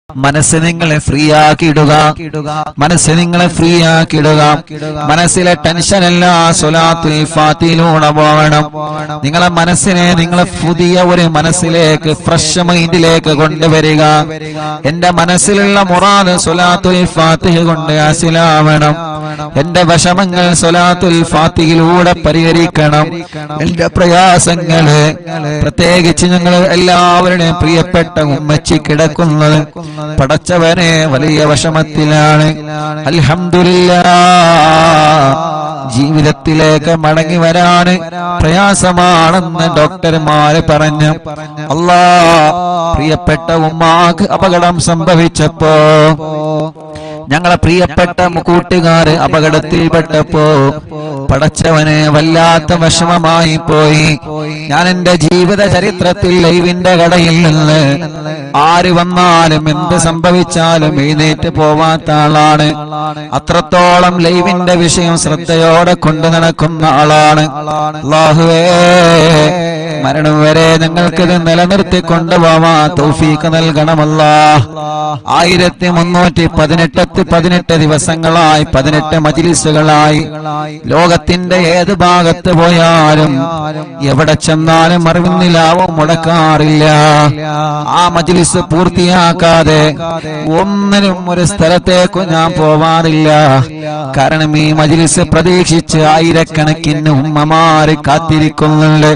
മനസ്സ് നിങ്ങളെ ഫ്രീ ആക്കിയിടുക, മനസ്സ് നിങ്ങളെ ഫ്രീ ആക്കിയിടുക. മനസ്സിലെ ടെൻഷൻ എല്ലാം സ്വലാത്തുൽ ഫാത്തിഹയിലൂടെ പോകണം. നിങ്ങളെ മനസ്സിനെ നിങ്ങളെ പുതിയ ഒരു മനസ്സിലേക്ക്, ഫ്രഷ് മൈൻഡിലേക്ക് കൊണ്ടുവരിക. എന്റെ മനസ്സിലുള്ള മുറാദ് സ്വലാത്തുൽ ഫാത്തിഹ കൊണ്ട് ഹാസിലാവണം. എന്റെ വിഷമങ്ങൾ സ്വലാത്തുൽ ഫാത്തിഹയിലൂടെ പരിഹരിക്കണം. എന്റെ പ്രയാസങ്ങള്, പ്രത്യേകിച്ച് ഞങ്ങൾ എല്ലാവരുടെയും പ്രിയപ്പെട്ട ഉമ്മച്ചി കിടക്കുന്നത് പടച്ചവനെ വലിയ വിഷമത്തിലാണ്. അൽഹംദുലില്ലാഹ്, ജീവിതത്തിലേക്ക് മടങ്ങി വരാന് പ്രയാസമാണെന്ന് ഡോക്ടർമാര് പറഞ്ഞു. അല്ലാഹ്, പ്രിയപ്പെട്ട ഉമ്മാക്ക് അപകടം സംഭവിച്ചപ്പോ, ഞങ്ങളെ പ്രിയപ്പെട്ട കൂട്ടുകാര് അപകടത്തിൽപ്പെട്ടപ്പോ പടച്ചവനെ വല്ലാത്ത വിഷമമായി പോയി. ഞാൻ എന്റെ ജീവിത ചരിത്രത്തിൽ ലൈവിന്റെ കടയിൽ നിന്ന് ആര് വന്നാലും എന്ത് സംഭവിച്ചാലും എഴുന്നേറ്റ് പോവാത്ത ആളാണ്. അത്രത്തോളം ലൈവിന്റെ വിഷയം ശ്രദ്ധയോടെ കൊണ്ടു നടക്കുന്ന ആളാണ്. അല്ലാഹുവേ, മരണം വരെ ഞങ്ങൾക്കിത് നിലനിർത്തി കൊണ്ടുപോവാ തൗഫീഖ് നൽകണമല്ലാഹ്. 1318 ദിവസങ്ങളായി, 18 മജ്‌ലിസുകളായി, ലോകത്തിന്റെ ഏത് ഭാഗത്ത് പോയാലും എവിടെ ചെന്നാലും അറിവിന്നിലാവും മുടക്കാറില്ല. ആ മജ്‌ലിസ് പൂർത്തിയാക്കാതെ ഒന്നിനും ഒരു സ്ഥലത്തേക്കും ഞാൻ പോവാറില്ല. കാരണം ഈ മജ്‌ലിസ് പ്രതീക്ഷിച്ച് ആയിരക്കണക്കിന് ഉമ്മമാര് കാത്തിരിക്കുന്നുണ്ട്.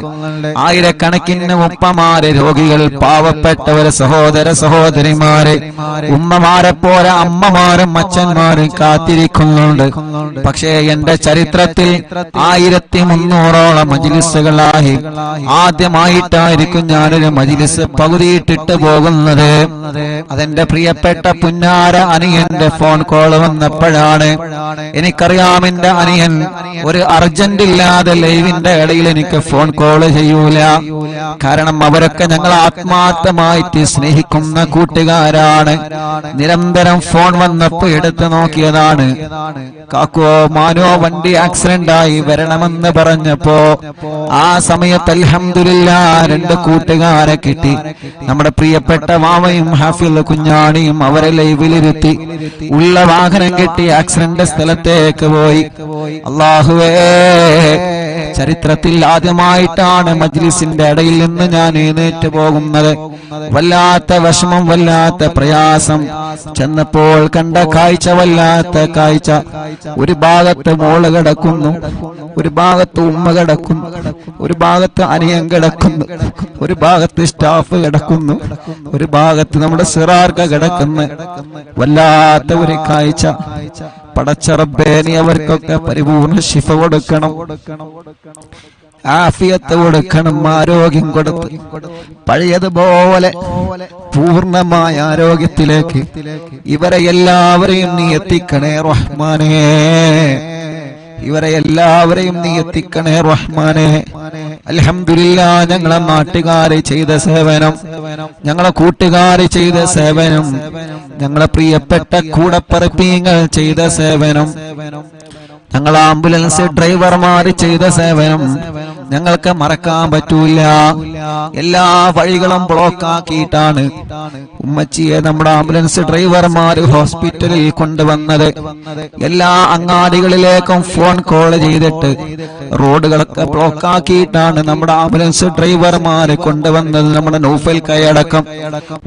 ആയിരക്കണക്കിന് ഉപ്പമാര്, രോഗികൾ, പാവപ്പെട്ടവര്, സഹോദര സഹോദരിമാര്, ഉമ്മമാരെ പോലെ അമ്മമാരും അച്ഛന്മാരും കാത്തിരിക്കുന്നുണ്ട്. പക്ഷേ എന്റെ ചരിത്രത്തിൽ 1300ഓളം മജ്‌ലിസുകളായി ആദ്യമായിട്ടായിരിക്കും ഞാനൊരു മജ്‌ലിസ് പകുതിയിട്ടിട്ട് പോകുന്നത്. അതെന്റെ പ്രിയപ്പെട്ട പുന്നാര അനിയന്റെ ഫോൺ കോൾ വന്നപ്പോഴാണ്. എനിക്കറിയാം എന്റെ അനിയൻ ഒരു അർജന്റ് ഇല്ലാതെ ലൈവിന്റെ ഇടയിൽ എനിക്ക് ഫോൺ കോൾ ചെയ്യൂല. കാരണം അവരൊക്കെ ഞങ്ങൾ ആത്മാർത്ഥമായിട്ട് സ്നേഹിക്കുന്ന കൂട്ടുകാരാണ്. നിരന്തരം ഫോൺ വന്നപ്പോ എടുത്തു നോക്കിയതാണ്. കാക്കോ മാനോ വണ്ടി ആക്സിഡന്റ് ആയി വരണമെന്ന് പറഞ്ഞപ്പോ ആ സമയത്ത് അൽഹംദുലില്ലാഹ് 2 കൂട്ടുകാരെ കിട്ടി. നമ്മുടെ പ്രിയപ്പെട്ട മാമയും ഹാഫിൽ കുഞ്ഞാണിയും അവരെ ലൈവിലിരുത്തി ഉള്ള വാഹനം കിട്ടി ആക്സിഡന്റ് സ്ഥലത്തേക്ക് പോയി. അല്ലാഹുവേ, ചരിത്രത്തിൽ ആദ്യമായിട്ടാണ് മജ്‌ലിസിന്റെ ഇടയിൽ നിന്ന് ഞാൻ എഴുന്നേറ്റ് പോകുന്നത്. വല്ലാത്ത വിഷമം, വല്ലാത്ത പ്രയാസം. ചെന്നപ്പോൾ കണ്ട കാഴ്ച വല്ലാത്ത കാഴ്ച. ഒരു ഭാഗത്ത് മോള് കിടക്കുന്നു, ഒരു ഭാഗത്ത് ഉമ്മ കിടക്കുന്നു, ഒരു ഭാഗത്ത് അനിയൻ കിടക്കുന്നു, ഒരു ഭാഗത്ത് സ്റ്റാഫ് കിടക്കുന്നു, ഒരു ഭാഗത്ത് നമ്മുടെ സിറാർക്ക കിടക്കുന്നു. വല്ലാത്ത ഒരു കാഴ്ച. പടച്ച റബ്ബേ, നീ അവർക്കൊക്കെ പരിപൂർണ്ണ ശിഫ കൊടുക്കണം, ആഫിയത്ത് കൊടുക്കണം, ആരോഗ്യം കൊടുത്ത് പഴയതുപോലെ പൂർണ്ണമായ ആരോഗ്യത്തിലേക്ക് ഇവരെ എല്ലാവരെയും നീ എത്തിക്കണേ റഹ്മാനേ. ഇവരെ എല്ലാവരെയും നീ എത്തിക്കണേ റഹ്മാനേ. അൽഹംദുലില്ലാഹ്, ഞങ്ങളെ നാട്ടുകാരെ ചെയ്ത സേവനം, ഞങ്ങളെ കൂട്ടുകാരെ ചെയ്ത സേവനം, ഞങ്ങളെ പ്രിയപ്പെട്ട കൂടപ്പറപ്പീങ്ങൾ ചെയ്ത സേവനം, ഞങ്ങൾ ആംബുലൻസ് ഡ്രൈവർമാര് ചെയ്ത സേവനം ഞങ്ങൾക്ക് മറക്കാൻ പറ്റൂല. എല്ലാ വഴികളും ബ്ലോക്ക് ആക്കിയിട്ടാണ് ഉമ്മച്ചിയെ നമ്മുടെ ആംബുലൻസ് ഡ്രൈവർമാര് ഹോസ്പിറ്റലിൽ കൊണ്ടുവന്നത്. എല്ലാ അങ്ങാടികളിലേക്കും ഫോൺ കോൾ ചെയ്തിട്ട് റോഡുകളൊക്കെ ബ്ലോക്ക് ആക്കിയിട്ടാണ് നമ്മുടെ ആംബുലൻസ് ഡ്രൈവർമാര് കൊണ്ടുവന്നത്. നമ്മുടെ നൗഫൽ കൈയടക്കം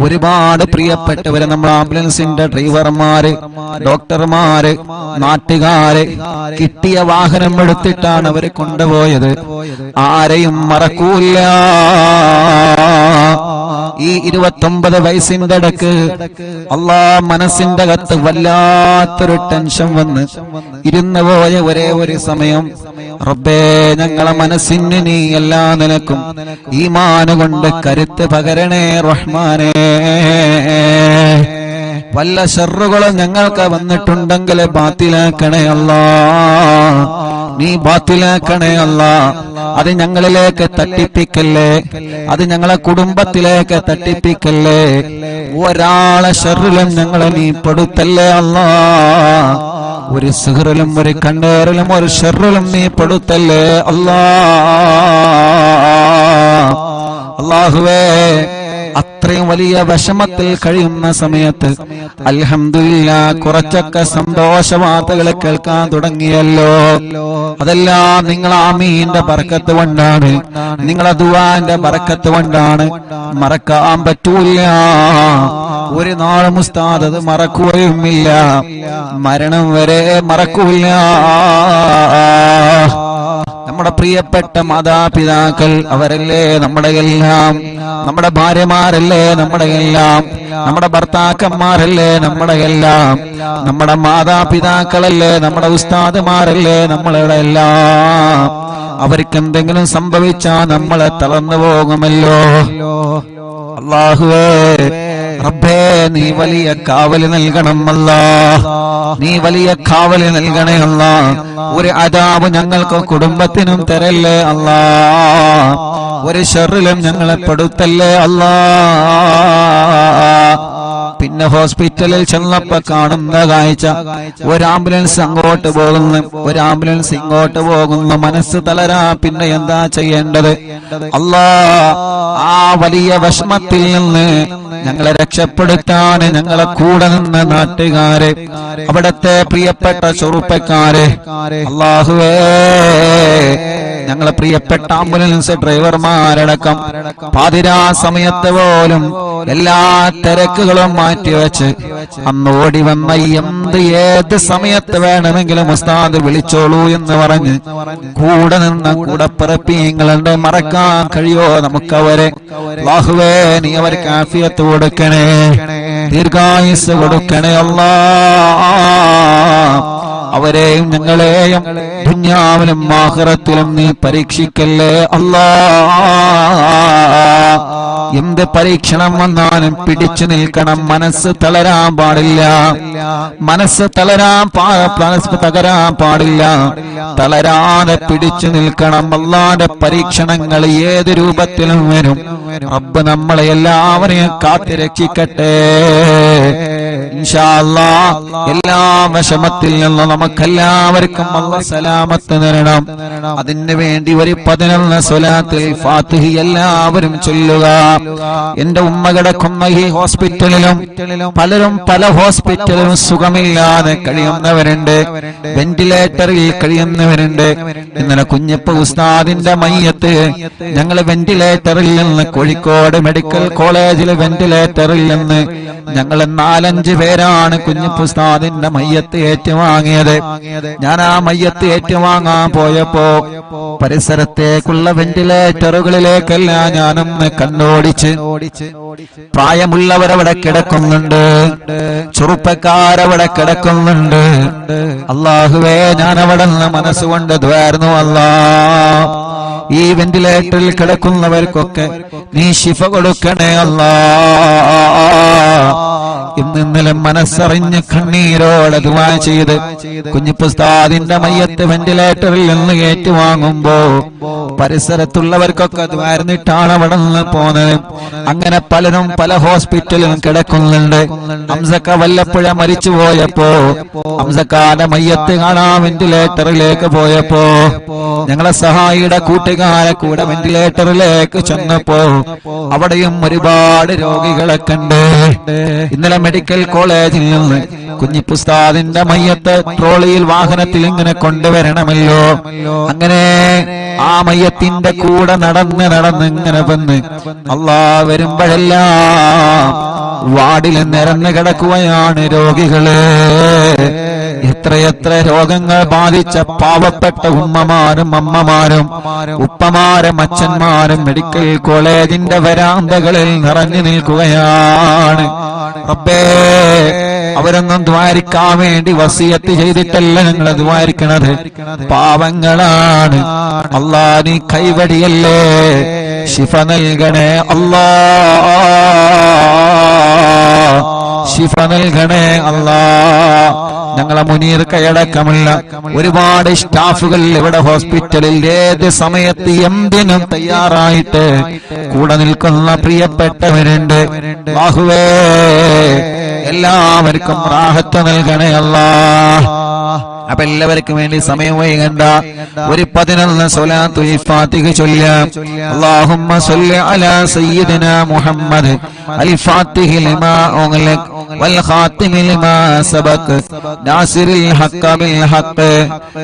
ഒരുപാട് പ്രിയപ്പെട്ടവര്, നമ്മുടെ ആംബുലൻസിന്റെ ഡ്രൈവർമാര്, ഡോക്ടർമാര്, നാട്ടുകാര് കിട്ടിയ വാഹനം എടുത്തിട്ടാണ് അവര് കൊണ്ടുപോയത്. ആരെയും മറക്കൂല. ഈ 29 വയസ്സിന്റെ ഇടക്ക് മനസ്സിന്റെ അകത്ത് വല്ലാത്തൊരു ടെൻഷൻ വന്ന് ഇരുന്നു പോയ ഒരേ ഒരു സമയം, റബ്ബേ, ഞങ്ങളെ മനസ്സിന് നീ എല്ലാ നിലക്കും ഈമാൻ കൊണ്ട് കരുത്ത് പകരണേ റഹ്മാനേ. വല്ല ശർറുകളും ഞങ്ങൾക്ക് വന്നിട്ടുണ്ടെങ്കിൽ ബാത്തിലാക്കണേ അല്ലാഹ്, നീ ബാത്തിലാക്കണേ അല്ലാഹ്. അത് ഞങ്ങളിലേക്ക് തട്ടിപ്പിക്കല്ലേ, അത് ഞങ്ങളെ കുടുംബത്തിലേക്ക് തട്ടിപ്പിക്കല്ലേ. ഒരാളെ ശർറിലും ഞങ്ങളെ നീ പെടുത്തല്ലേ അല്ലാഹ്. ഒരു സിഹറിലും ഒരു കണ്ണേറിലും ഒരു ശർറിലും നീ പെടുത്തല്ലേ അല്ലാഹ്. അല്ലാഹുവേ, അത്രയും വലിയ വിഷമത്തിൽ കഴിയുന്ന സമയത്ത് അൽഹംദുലില്ലാഹ് കുറച്ചൊക്കെ സന്തോഷ വാർത്തകൾ കേൾക്കാൻ തുടങ്ങിയല്ലോ. അതെല്ലാം നിങ്ങൾ ആമീന്റെ ബർക്കത്ത് കൊണ്ടാണ്, നിങ്ങളെ ദുആന്റെ ബർക്കത്ത് കൊണ്ടാണ്. മറക്കാൻ പറ്റൂല, ഒരു നാളും ഉസ്താദ് അത് മറക്കുകയുമില്ല, മരണം വരെ മറക്കൂല. നമ്മുടെ പ്രിയപ്പെട്ട മാതാപിതാക്കൾ അവരല്ലേ നമ്മുടെ എല്ലാം, നമ്മുടെ ഭാര്യമാരല്ലേ നമ്മുടെ എല്ലാം, നമ്മുടെ ഭർത്താക്കന്മാരല്ലേ നമ്മുടെ എല്ലാം, നമ്മുടെ മാതാപിതാക്കളല്ലേ നമ്മുടെ ഉസ്താദുമാരല്ലേ നമ്മളുടെ എല്ലാം. അവർക്ക് എന്തെങ്കിലും സംഭവിച്ചാൽ നമ്മളെ തളർന്നു പോകുമല്ലോ. അല്ലാഹുവേ റബ്ബേ നീ വലിയ കാവല് നൽകണം അല്ലാഹ്, നീ വലിയ കാവല് നൽകണേ അല്ലാഹ്. ഒരു അദാബ് ഞങ്ങൾക്ക് കുടുംബത്തിനും തരല്ലേ അല്ലാഹ്, ഒരു ശർറിലും ഞങ്ങളെ പെടുത്തല്ലേ അല്ലാഹ്. പിന്നെ ഹോസ്പിറ്റലിൽ ചെന്നപ്പോ കാണുന്ന കാഴ്ച, ഒരു ആംബുലൻസ് അങ്ങോട്ട് പോകുന്നു, ഒരു ആംബുലൻസ് ഇങ്ങോട്ട് പോകുന്നു. മനസ്സ് തളരാ, പിന്നെ എന്താ ചെയ്യേണ്ടത്? അല്ലാഹ് ആ വലിയ വിഷമത്തിൽ നിന്ന് ഞങ്ങളെ രക്ഷപ്പെടുത്താൻ ഞങ്ങളെ കൂടെ നിന്ന് നാട്ടുകാരെ, അവിടത്തെ പ്രിയപ്പെട്ട ചെറുപ്പക്കാരെ, അല്ലാഹുവേ ഞങ്ങളെ പ്രിയപ്പെട്ട ആംബുലൻസ് ഡ്രൈവർമാരടക്കം പാതിരാ സമയത്ത് പോലും എല്ലാ തിരക്കുകളും മാറ്റിവെച്ച് അന്ന് ഓടി വന്ന ഏത് സമയത്ത് വേണമെങ്കിലും ഉസ്താദ് വിളിച്ചോളൂ എന്ന് പറഞ്ഞ് കൂടെ നിന്ന കൂടപ്പിറപ്പിങ്ങളുടെ മറക്കാൻ കഴിയോ നമുക്കവരെ? അല്ലാഹുവേ നീ അവർക്ക് ആഫിയത്ത് കൊടുക്കണേ, ദീർഘായുസ് കൊടുക്കണേ അല്ലാഹ്. അവരെയും ഞങ്ങളെയും ദുനിയാവിലും ആഖിറത്തിലും നീ പരീക്ഷിക്കല്ലേ അല്ലാഹ്. എന്ത് പരീക്ഷണം വന്നാലും പിടിച്ചു നിൽക്കണം, മനസ്സ് തളരാൻ പാടില്ല, മനസ്സ് തകരാൻ പാടില്ല, തളരാതെ പിടിച്ചു നിൽക്കണം. അല്ലാഹുവിന്റെ പരീക്ഷണങ്ങൾ ഏത് രൂപത്തിലും വരും. റബ്ബ് നമ്മളെ എല്ലാവരെയും കാത്തുരക്ഷിക്കട്ടെ ഇൻഷാ അല്ലാഹ്. എല്ലാ വിഷമത്തിൽ നിന്ന് നമുക്കെല്ലാവർക്കും അല്ലാഹ് സലാമത്ത് തരണം. അതിനു വേണ്ടി ഒരു 11 സ്വലാത്തുൽ ഫാത്തിഹ എല്ലാവരും ചൊല്ലുക. എന്റെ ഉമ്മ കിടക്കുന്ന ഈ ഹോസ്പിറ്റലിലും പലരും പല ഹോസ്പിറ്റലിലും സുഖമില്ലാതെ കഴിയുന്നവരുണ്ട്, വെന്റിലേറ്ററിൽ കഴിയുന്നവരുണ്ട്. ഇന്നലെ കുഞ്ഞപ്പ ഉസ്താദിന്റെ മയ്യത്ത് ഞങ്ങൾ വെന്റിലേറ്ററിൽ നിന്ന്, കോഴിക്കോട് മെഡിക്കൽ കോളേജിലെ വെന്റിലേറ്ററിൽ നിന്ന് ഞങ്ങൾ 4-5 പേരാണ് കുഞ്ഞപ്പ ഉസ്താദിന്റെ മയ്യത്ത് ഏറ്റുവാങ്ങിയത്. ഞാൻ ആ മയ്യത്ത് ഏറ്റുവാങ്ങാൻ പോയപ്പോ പരിസരത്തേക്കുള്ള വെന്റിലേറ്ററുകളിലേക്കെല്ലാം ഞാനൊന്ന് കണ്ണോടിച്ച്, പ്രായമുള്ളവരവിടെ കിടക്കുന്നുണ്ട്, ചെറുപ്പക്കാരവിടെ കിടക്കുന്നുണ്ട്. അല്ലാഹുവേ ഞാൻ അവിടെ നിന്ന് മനസ്സുകൊണ്ട് ദ്വാരുന്നു അല്ലാഹ്. ഈ വെന്റിലേറ്ററിൽ കിടക്കുന്നവർക്കൊക്കെ നീ ശിഫ കൊടുക്കണേ അല്ലാഹ്. ഇന്നലെ മനസ്സറിഞ്ഞ് കണ്ണീരോടെ ദുആ ചെയ്ത് കുഞ്ഞിപ്പുസ്താദിന്റെ മയ്യത്ത് വെന്റിലേറ്ററിൽ നിന്ന് ഏറ്റുവാങ്ങുമ്പോ പരിസരത്തുള്ളവർക്കൊക്കെ ദ്വാരന്നിട്ടാണ് അവിടെ നിന്ന് പോന്നത്. അങ്ങനെ പലരും പല ഹോസ്പിറ്റലിലും കിടക്കുന്നുണ്ട്. ഹംസക്ക വല്ലപ്പുഴ മരിച്ചു പോയപ്പോ ഹംസക്കാന്റെ മയ്യത്ത് കാണാൻ വെന്റിലേറ്ററിലേക്ക് പോയപ്പോ ഞങ്ങളെ സഹായിയുടെ കൂട്ടുകാരെ കൂടെ വെന്റിലേറ്ററിലേക്ക് ചെന്നപ്പോ അവിടെയും ഒരുപാട് രോഗികളെ കണ്ട്. ഇന്നലെ മെഡിക്കൽ കോളേജിൽ നിന്ന് കുഞ്ഞിപ്പുസ്താദിന്റെ മയ്യത്ത് ട്രോളിയിൽ വാഹനത്തിൽ ഇങ്ങനെ കൊണ്ടുവരണമല്ലോ. അങ്ങനെ ആ മയ്യത്തിന്റെ കൂടെ നടന്ന് ഇങ്ങനെ വന്ന് അല്ലാഹ് വരുമ്പോഴെല്ലാം വാർഡിൽ നിരന്ന് കിടക്കുകയാണ് രോഗികള്. എത്രയെത്ര രോഗങ്ങൾ ബാധിച്ച പാവപ്പെട്ട ഉമ്മമാരും അമ്മമാരും ഉപ്പമാരും അച്ഛന്മാരും മെഡിക്കൽ കോളേജിന്റെ വരാന്തകളിൽ നിറഞ്ഞു നിൽക്കുകയാണ്. റബ്ബേ അവരൊന്നും ദ്വാരിക്കാൻ വേണ്ടി വസിയത്ത് ചെയ്തിട്ടല്ല ഞങ്ങൾ ദ്വാരിക്കണത്, പാവങ്ങളാണ്. അല്ലാഹ് നീ കൈവടിയല്ലേ, ശിഫ നൽകണേ അല്ലാഹ്, ശിഫ നൽകണേ അല്ലാഹ്. ഞങ്ങളെ മുനീർ കൈയടക്കമുള്ള ഒരുപാട് സ്റ്റാഫുകൾ ഇവിടെ ഹോസ്പിറ്റലിൽ ഏത് സമയത്ത് എന്തിനും തയ്യാറായിട്ട് കൂടെ നിൽക്കുന്ന പ്രിയപ്പെട്ടവരുണ്ട്. അല്ലാഹുവേ എല്ലാവർക്കും റാഹത്ത് നൽകണേ അല്ലാഹ്. അപ്പൊ എല്ലാവർക്കും വേണ്ടി സമയം വൈകണ്ട, ഒരു 11 സ്വലാത്തുൽ ഫാത്തിഹ ചൊല്ലാം. അല്ലാഹുമ്മ സ്വല്ലി അലാ സയ്യിദിനാ മുഹമ്മദ് അൽ ഫാത്തിഹി ലിമാ ഉഗ്ലിഖ വൽ ഖാതിമി ലിമാ സബഖ നാസിറിൽ ഹഖ്ഖ ബിൽ ഹഖ്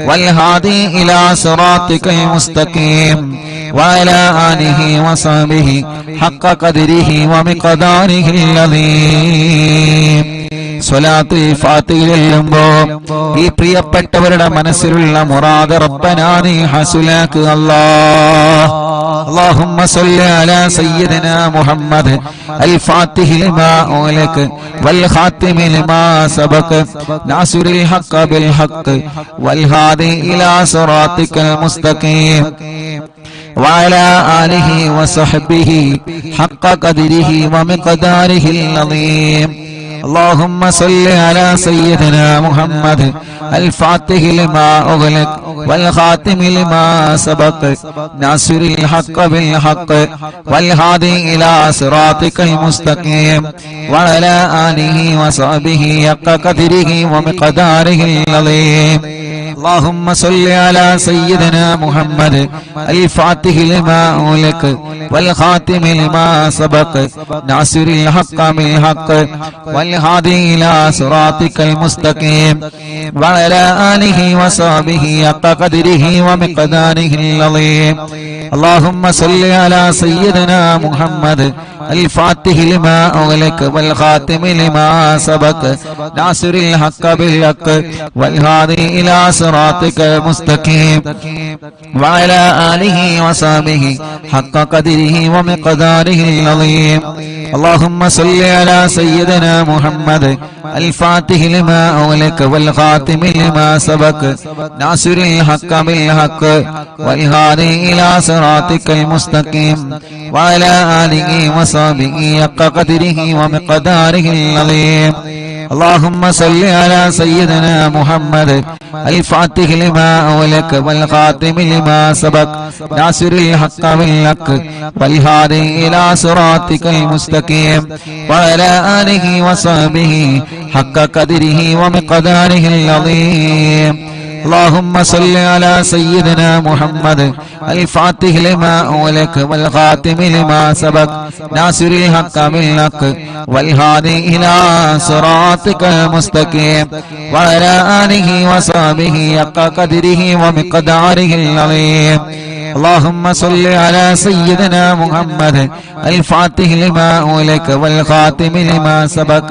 വൽ ഹാദി ഇലാ സിറാത്തിക്കൽ മുസ്തഖീം വഅലാ ആലിഹി വസഹ്ബിഹി ഹഖ്ഖ ഖദ്രിഹി വമിഖ്ദാരിഹിൽ അദീം. സ്വലാത്തുൽ ഫാത്തിഹ ചൊല്ലുമ്പോ ഈ പ്രിയപ്പെട്ടവരുടെ മനസ്സിലുള്ള മുറാദ് റബ്ബനാ നീ ഹസുലാക്ക് അല്ലാഹ്. اللهم صل على سيدنا محمد الفاتح لما أغلق والخاتم لما سبق ناصر الحق بالحق والهادي إلى صراطك المستقيم وعلى آله وصحبه حق قدره ومقداره العظيم. اللهم صل على سيدنا محمد الفاتح لما أغلق والخاتم لما سبق ناصر الحق بالحق والهادي إلى صراطك المستقيم وعلى آله وصحبه حق قدره ومقداره العظيم. اللهم صل على سيدنا محمد الفاتح لما أغلق والخاتم لما سبق ناصر الحق بالحق والهادي إلى صراطك المستقيم وعلى آله وصحبه حق قدره ومقداره العظيم. اللهم صل على سيدنا محمد الفاتح لما أغلق والخاتم لما سبق ناصر الحق بالحق والهادي إلى صراطك المستقيم وعلى آله وصحبه حق قدره ومقداره العظيم. اللهم صل على سيدنا محمد الفاتح لما أغلق والخاتم لما سبق ناصر الحق بالحق والهادي إلى صراطك المستقيم وعلى آله وصحبه حق قدره ومقداره العظيم. اللهم صل على سيدنا محمد الفاتح لما أغلق والخاتم لما سبق ناصر الحق بالحق والهادي إلى صراطك المستقيم وعلى آله وصحبه حق قدره ومقداره العظيم. اللهم صل على سيدنا محمد الفاتح لما أغلق والخاتم لما سبق ناصر الحق بالحق والهادي إلى صراطك المستقيم وعلى آله وصحبه حق قدره ومقداره العظيم. اللهم صل على سيدنا محمد الفاتح لما أغلق والخاتم لما سبق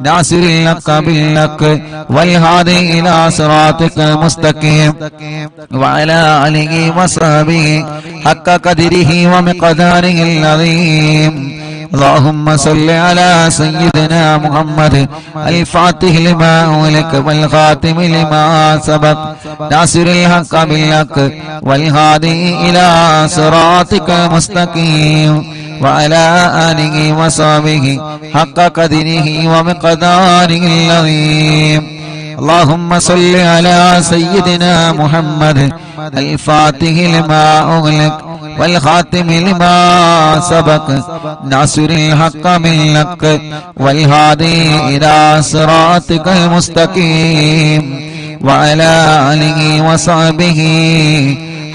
ناصر الحق بالحق والهادي إلى صراطك المستقيم وعلى آله وصحبه حق قدره ومقداره العظيم. اللهم صل على سيدنا محمد الفاتح لما أغلق والخاتم لما سبق ناصر الحق بالحق والهادي إلى صراطك المستقيم وعلى آله وصحبه حق قدره ومقداره العظيم. اللهم صل على سيدنا محمد الفاتح لما أغلق والخاتم لما سبق ناصر الحق بالحق والهادي إلى صراطك المستقيم وعلى آله وصحبه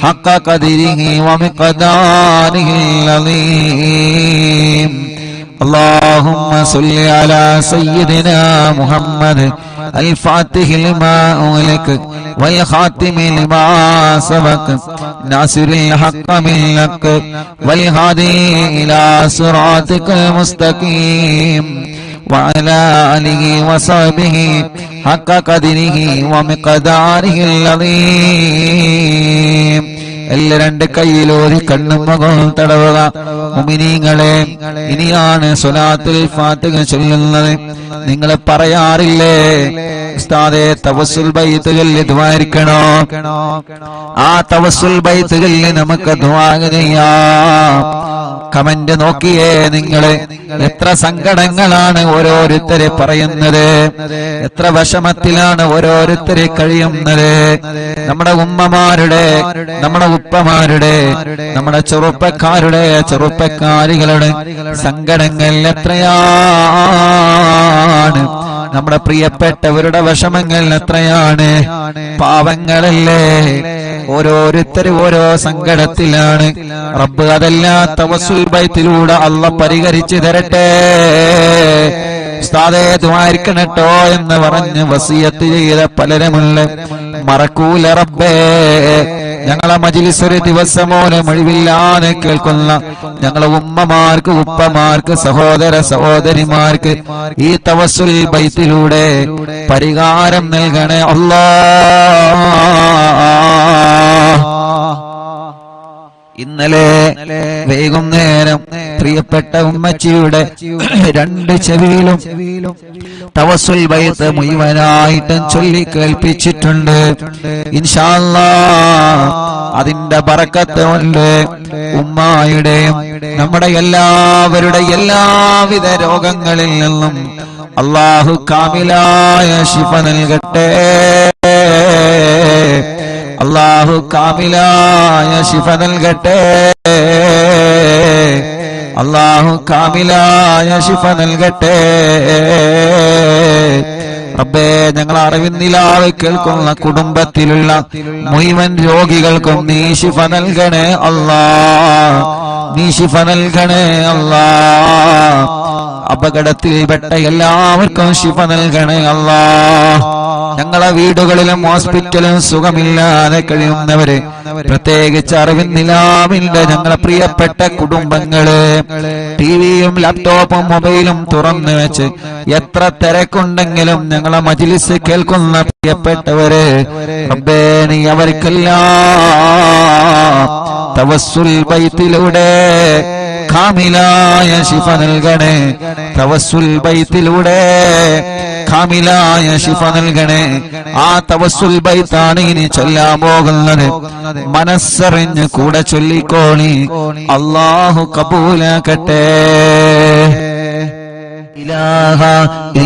حق قدره ومقداره العظيم. اللهم صل على سيدنا محمد الفاتح لما أغلق والخاتم لما سبق ناصر الحق بالحق والهادي إلى صراطك المستقيم وعلى آله وصحبه حق قدره ومقداره العظيم. എല്ലാ രണ്ട് കൈയിലോരി കണ്ണും മുഖവും തടവുക. മുഅ്മിനീങ്ങളെ, ഇനിയാണ് സ്വലാത്തുൽ ഫാത്തിഹ ചൊല്ലുന്നത്. നിങ്ങൾ പറയാറില്ലേ ഉസ്താദേ തവസ്സുൽ ബൈത്ത് ചൊല്ലി ദുആയിരിക്കണോ? ആ തവസ്സുൽ ബൈത്ത് ചൊല്ലി നമുക്ക് ദുആ ചെയ്യാം. കമന്റ് നോക്കിയേ നിങ്ങള്, എത്ര സങ്കടങ്ങളാണ് ഓരോരുത്തരെ പറയുന്നത്, എത്ര വിഷമത്തിലാണ് ഓരോരുത്തരെ കഴിയുന്നത്. നമ്മുടെ ഉമ്മമാരുടെ, നമ്മുടെ ഉപ്പമാരുടെ, നമ്മുടെ ചെറുപ്പക്കാരുടെ, ചെറുപ്പക്കാരികളുടെ സങ്കടങ്ങൾ എത്രയാണ്. നമ്മുടെ പ്രിയപ്പെട്ടവരുടെ വിഷമങ്ങൾ എത്രയാണ്. പാവങ്ങളല്ലേ, ഓരോരുത്തരും ഓരോ സങ്കടത്തിലാണ്. റബ്ബ് അതെല്ലാം തവസ്സുൽ ബൈത്തിലൂടെ അല്ലാഹ് പരിഹരിച്ചു തരട്ടെ. ഉസ്താദേ ദുആയിരിക്കണട്ടോ എന്ന് പറഞ്ഞ് വസിയത്ത് ചെയ്ത പലരുമുള്ള മറക്കൂല റബ്ബേ. ഞങ്ങളെ മജ്ലിസ് ഒരു ദിവസമോനെ മൊഴിവില്ലാതെ കേൾക്കുന്ന ഞങ്ങളെ ഉമ്മമാർക്ക്, ഉപ്പമാർക്ക്, സഹോദര സഹോദരിമാർക്ക് ഈ തവസ്സുൽ ബൈത്തിലൂടെ പരിഹാരം നൽകണേ അല്ലാഹ്. ഇന്നലെ വൈകുന്നേരം പ്രിയപ്പെട്ട ഉമ്മച്ചിയുടെ 2 ചെവിയിലും തവസ്സുൽ ബൈത്ത് മുഴുവനായിട്ടും ചൊല്ലി കേൾപ്പിച്ചിട്ടുണ്ട്. ഇൻഷാ അല്ലാഹ് അതിന്റെ ബറക്കത്ത് കൊണ്ട് ഉമ്മായുടെയും നമ്മുടെ എല്ലാവരുടെ എല്ലാവിധ രോഗങ്ങളിൽ നിന്നും അല്ലാഹു കാമിലായ ശിഫ നൽകട്ടെ. അല്ലാഹു കാമിലായ ശിഫ നൽകട്ടെ. അല്ലാഹു കാമിലായ ശിഫ നൽകട്ടെ. റബ്ബേ, ഞങ്ങൾ അറിവിന്നിലാവ് കേൾക്കുന്ന കുടുംബത്തിലുള്ള മുഴുവൻ രോഗികൾക്കും നീ ശിഫ നൽകണേ അല്ലാഹ്. നീ ശിഫ നൽകണേ അല്ലാഹ്. അപകടത്തിൽപ്പെട്ട എല്ലാവർക്കും ശിഫ നൽകണേ അല്ലാഹ്. ഞങ്ങളെ വീടുകളിലും ഹോസ്പിറ്റലും സുഖമില്ലാതെ കഴിയുന്നവര്, പ്രത്യേകിച്ച് അറിവിന്നിലാവിന്റെ ഞങ്ങളെ പ്രിയപ്പെട്ട കുടുംബങ്ങള്, ടിവിയും ലാപ്ടോപ്പും മൊബൈലും തുറന്നു വെച്ച് എത്ര തിരക്കുണ്ടെങ്കിലും ഞങ്ങളെ മജ്ലിസ് കേൾക്കുന്ന പ്രിയപ്പെട്ടവര്, റബ്ബേ നീ അവർക്കെല്ലാം തവസ്സുൽ ബൈത്തിലൂടെ കാമിലായ ശിഫ നൽകണേ. തവസ്സുൽ ബൈത്തിലൂടെ കാമിലായ ശിഫ നൽകണേ. ആ തവസ്സുൽ ബൈത്താണ് ഇനി ചൊല്ലാൻ പോകുന്നത്. മനസ്സറിഞ്ഞ് കൂടെ ചൊല്ലിക്കോളി. അല്ലാഹു കബൂലാക്കട്ടെ. ഇലാഹ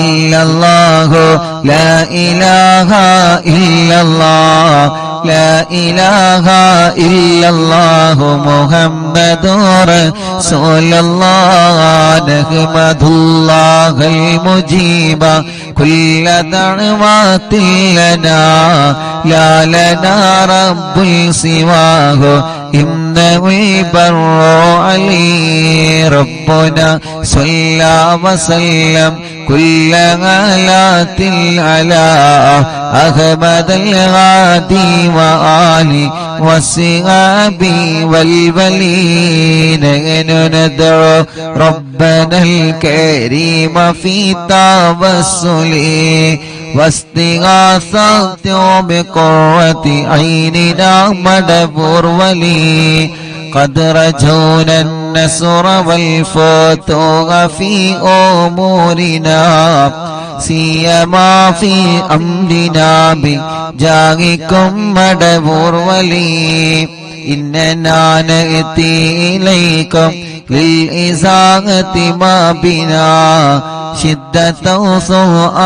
ഇല്ലല്ലാഹു ലാ ഇലാഹ ഇല്ലല്ലാഹ് ലാ ഇലാഹ ഇല്ലല്ലാഹു മുഹമ്മദുർ റസൂലുള്ളാഹ് നഹ്മദുല്ലാഹൽ മുജീബ കുല്ല ദഅവാതിൻ ലനാ ലാ ലനാ റബ്ബുൽ സിവാഹു ഇന്നഹു ബർറു അലി റബ്ബുനാ സ്വല്ലാ വസല്ലം കുല്ല ഗലാത്തിൽ അലാ അഹ്മദൽ ഗാദി വആലി വസിഹാബി വൽവലീന നദഉ റബ്ബനൽ കരീമ ഫീ തവസ്സുലി വസ്തിഗാസത്തു ബിഖുവതി ഐനിനാ മദബൂർ വലി قد رجونا النصر والفتوح في أمورنا سيما في أمرنا بجاهكم مدبور ولي إننا نأتي إليكم للإزاغة ما بنا شدة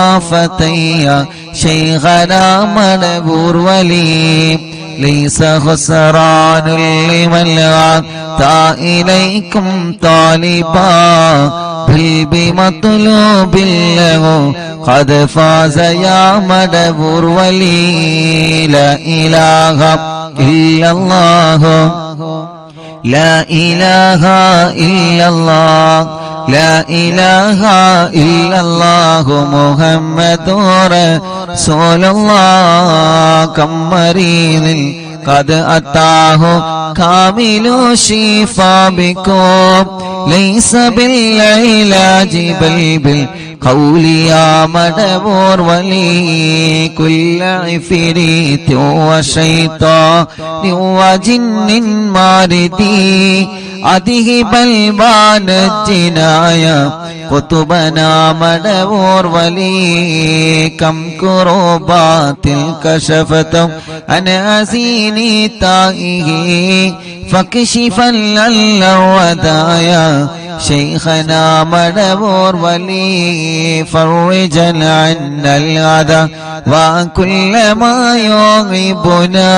آفتي شيخنا مدبور ولي ليس خسران لمن أتى إليكم طالبا بل بمطلوب له قد فاز يا مدبور ولي لا إله إلا الله لا إله إلا الله لا إله إلا الله محمد رسول الله كم مريض قد أتاه كامل الشفاء بكم ليس بالعلاج بل بالقول يا مدبور ولي كل عفريت وشيطان وجن ماردي أذهب البان الجنايا قطبنا مدبور ولي كم كروبات كشفتم عن أزيني تائه فكشفا للودايا شيخنا مدبور ولي فرجا عنا الأذى وكل ما يغيبنا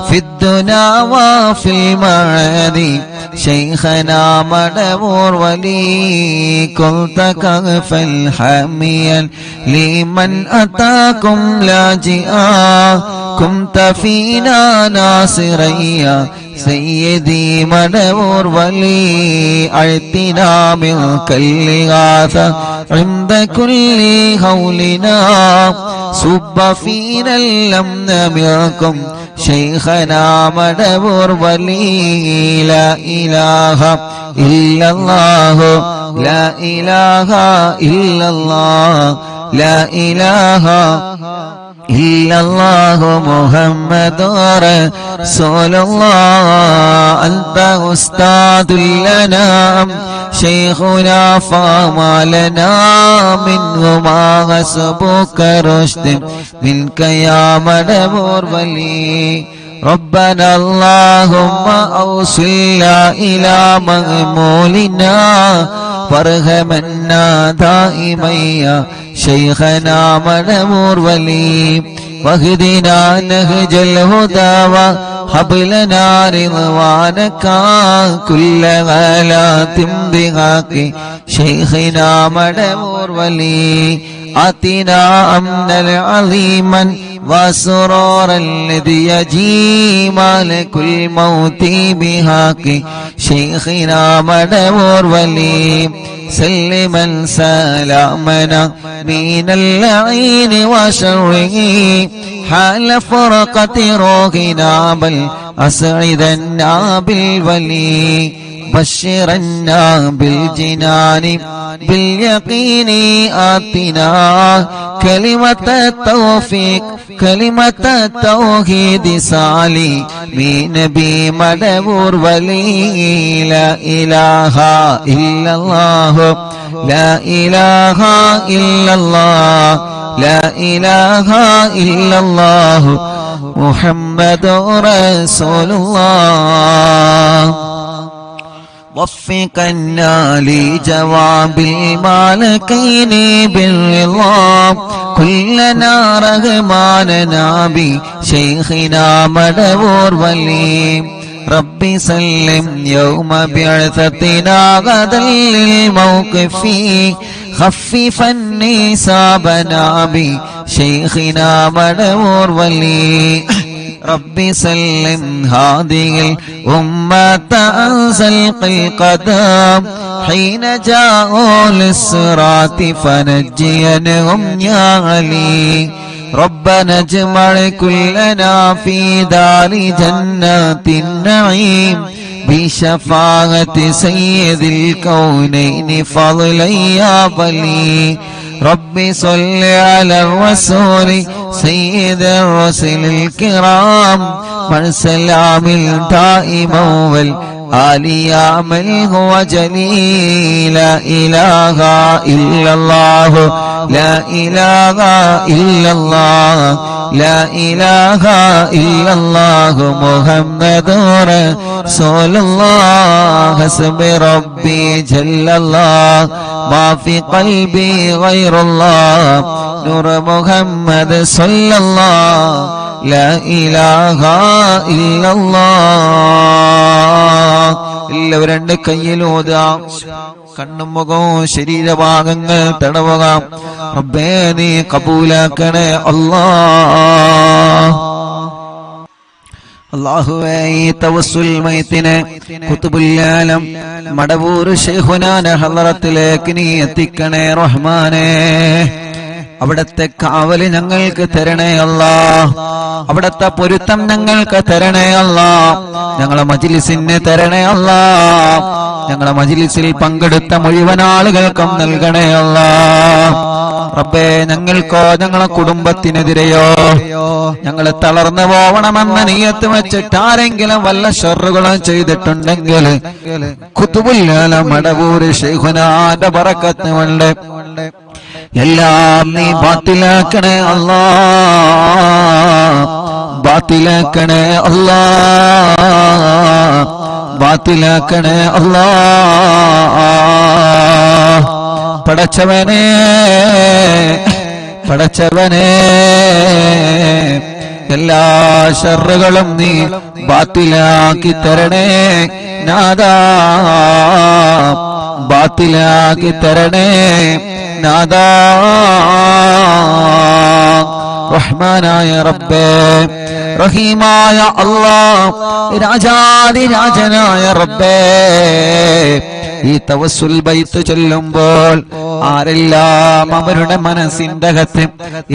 في الدنا وفي المعاد شيخنا مدبور ولي كنت كغفا حاميا لمن أتاكم لاجئا كنت فينا ناصريا سيدي مدبور ولي أعطنا منك الإغاثة عند كل هولنا صب فينا الأمن منكم شيخنا مدبور ولي لا إله إلا الله لا إله إلا الله لا إله إلا الله محمد رسول الله أنت أستاذ لنا شيخنا فما لنا منه ما حسبك رشد منك يا مدبور ولي ربنا اللهم أوصلنا إلى مغمولنا وارحمنا دائما يا شيخنا مدبور ولي واهدنا نهج الهدى وهب لنا رضوانك كل غلات بحق شيخنا مدبور ولي آتنا أمنا عظيما وسرورا الذي يجي مالك الموت بحق شيخنا مدبور ولي سلما سلامنا من اللعين وشره حال فرقة روحنا بل أسعدنا بالولي بشرنا بالجنان باليقين آتنا كلمة التوفيق كلمة التوحيد سالي من نبي مدبور ولي لا إله إلا الله لا إله إلا الله لا إله إلا الله محمد رسول الله وفقنا لجواب المالكين بالرضا كلنا رغماننا بشيخنا مدبور ولي ربي سلم يوم بعثتنا غدا للموقف خففا نسابنا بشيخنا مدبور ولي ربي سلم هذه الأمة أنزل القدم حين جاءوا للصراط فنجينهم يا علي ربنا اجمع كلنا في دار جنات النعيم بشفاعة سيد الكونين فضلا يا ولي ربي صل على الرسول سيد الرسل الكرام من سلام دائما والآل يا من هو جليل لا إله إلا الله لا إله إلا الله لا إله إلا الله محمد رسول الله حسب ربي جل الله ما في قلبي غير الله نور محمد صلى الله لا إله إلا الله എല്ലാവരും രണ്ട് കയ്യിലൂതാം കണ്ണും മുഖവും ശരീരഭാഗങ്ങൾ തടവുക റബ്ബേ നീ കബൂലാക്കണേ അല്ലാഹ് അല്ലാഹുവേ ഈ തവസ്സുൽ മൈത്തിനെ ഖുതുബുൽ ആലം മടവൂർ ശൈഖുനാന്റെ ഹളറത്തിലേക്ക് നീ എത്തിക്കണേ റഹ്മാനേ അവിടത്തെ കാവല് ഞങ്ങൾക്ക് തരണേ അല്ലാഹ് അവിടത്തെ പൊരുത്തം ഞങ്ങൾക്ക് തരണേ അല്ലാഹ് ഞങ്ങളെ മജ്ലിസിന് തരണേ അല്ലാഹ് ഞങ്ങളെ മജ്ലിസിൽ പങ്കെടുത്ത മുഴുവൻ ആളുകൾക്കും നൽകണേ അല്ലാഹ് റബ്ബേ ഞങ്ങൾക്കോ ഞങ്ങളെ കുടുംബത്തിനെതിരെയോ ഞങ്ങൾ തളർന്നു പോവണമെന്ന നിയത്ത് വെച്ചിട്ട് ആരെങ്കിലും വല്ല ഷർറുകളും ചെയ്തിട്ടുണ്ടെങ്കിൽ ഖുതുബുൽ ആലം മടവൂർ ശൈഖുനാന്റെ ബറക്കത്ത് കൊണ്ട് എല്ലാം നീ ബാത്തിലാക്കണേ അല്ലാഹ് ബാത്തിലാക്കണേ അല്ലാഹ് ബാത്തിലാക്കണേ അല്ലാഹ് പടച്ചവനേ പടച്ചവനേ എല്ലാ ശർറുകളും നീ ബാത്തിലാക്കി തരണേ നാദാ, ബാത്തിലാക്കി തരണേ നാദാ. റഹ്മാനായ റബ്ബേ, റഹീമായ അല്ലാഹ്, രാജാധിരാജനായ റബ്ബേ, ഈ തവസ്സുൽ ബൈത്ത് ചൊല്ലുമ്പോൾ ആരെല്ലാം അവരുടെ മനസ്സിന്റെ അകത്ത്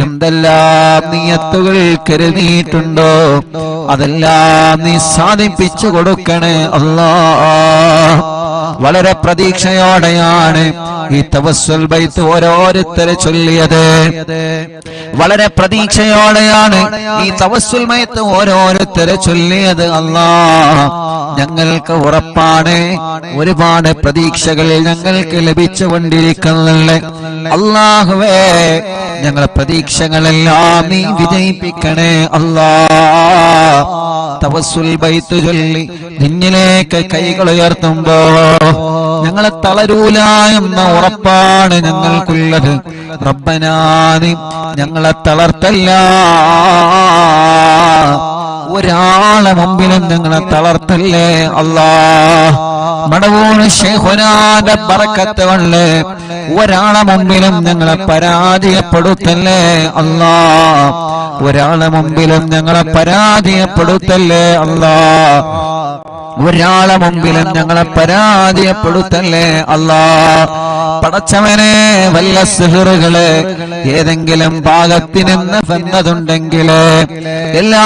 എന്തെല്ലാം നിയത്തുകൾ കരുതിയിട്ടുണ്ടോ അതെല്ലാം നീ സാധിപ്പിച്ചു കൊടുക്കണേ അല്ലാഹ്. വളരെ പ്രതീക്ഷയോടെയാണ് ഈ തവസ്സുൽ ബൈത്ത് ഓരോരുത്തരെ ചൊല്ലിയത്. വളരെ പ്രതീക്ഷയോടെയാണ് ഈ തവസ്സുൽ ബൈത്ത് ഓരോരുത്തരെ ചൊല്ലിയത്. അല്ലാഹ്, ഞങ്ങൾക്ക് ഉറപ്പാണ് ഒരുപാട് പ്രതീക്ഷകൾ ഞങ്ങൾക്ക് ലഭിച്ചുകൊണ്ടിരിക്കുന്നുണ്ട്. അല്ലാഹുവേ, ഞങ്ങളെ പ്രതീക്ഷകളെല്ലാം നീ വിജയിപ്പിക്കണേ അല്ലാഹ്. തവസ്സുൽ ബൈത്ത് ചൊല്ലി നിന്നിലേക്ക് കൈകൾ ഉയർത്തുമ്പോ ഞങ്ങളെ തളരൂല എന്ന ഉറപ്പാണ് ഞങ്ങൾക്കുള്ളത്. റബ്ബനാ, നീ ഞങ്ങളെ തളർത്തല്ല, ഒരാളെ മുമ്പിലും ഞങ്ങളെ തളർത്തല്ലേ അല്ലാഹ്. മടവൂർ ശൈഖുനാന്റെ ബറക്കത്ത് കൊണ്ട് ഒരാളെ മുമ്പിലും ഞങ്ങളെ പരാജയപ്പെടുത്തല്ലേ അല്ലാഹ്. ഒരാളെ മുമ്പിലും ഞങ്ങളെ പരാജയപ്പെടുത്തല്ലേ അല്ലാഹ്. ഒരാളെ മുമ്പിലും ഞങ്ങളെ പരാജയപ്പെടുത്തല്ലേ അല്ലാഹ്. പടച്ചവനെ, വല്ല സിഹറുകള് ഏതെങ്കിലും ഭാഗത്തിൽ നിന്ന് വന്നതുണ്ടെങ്കിൽ എല്ലാ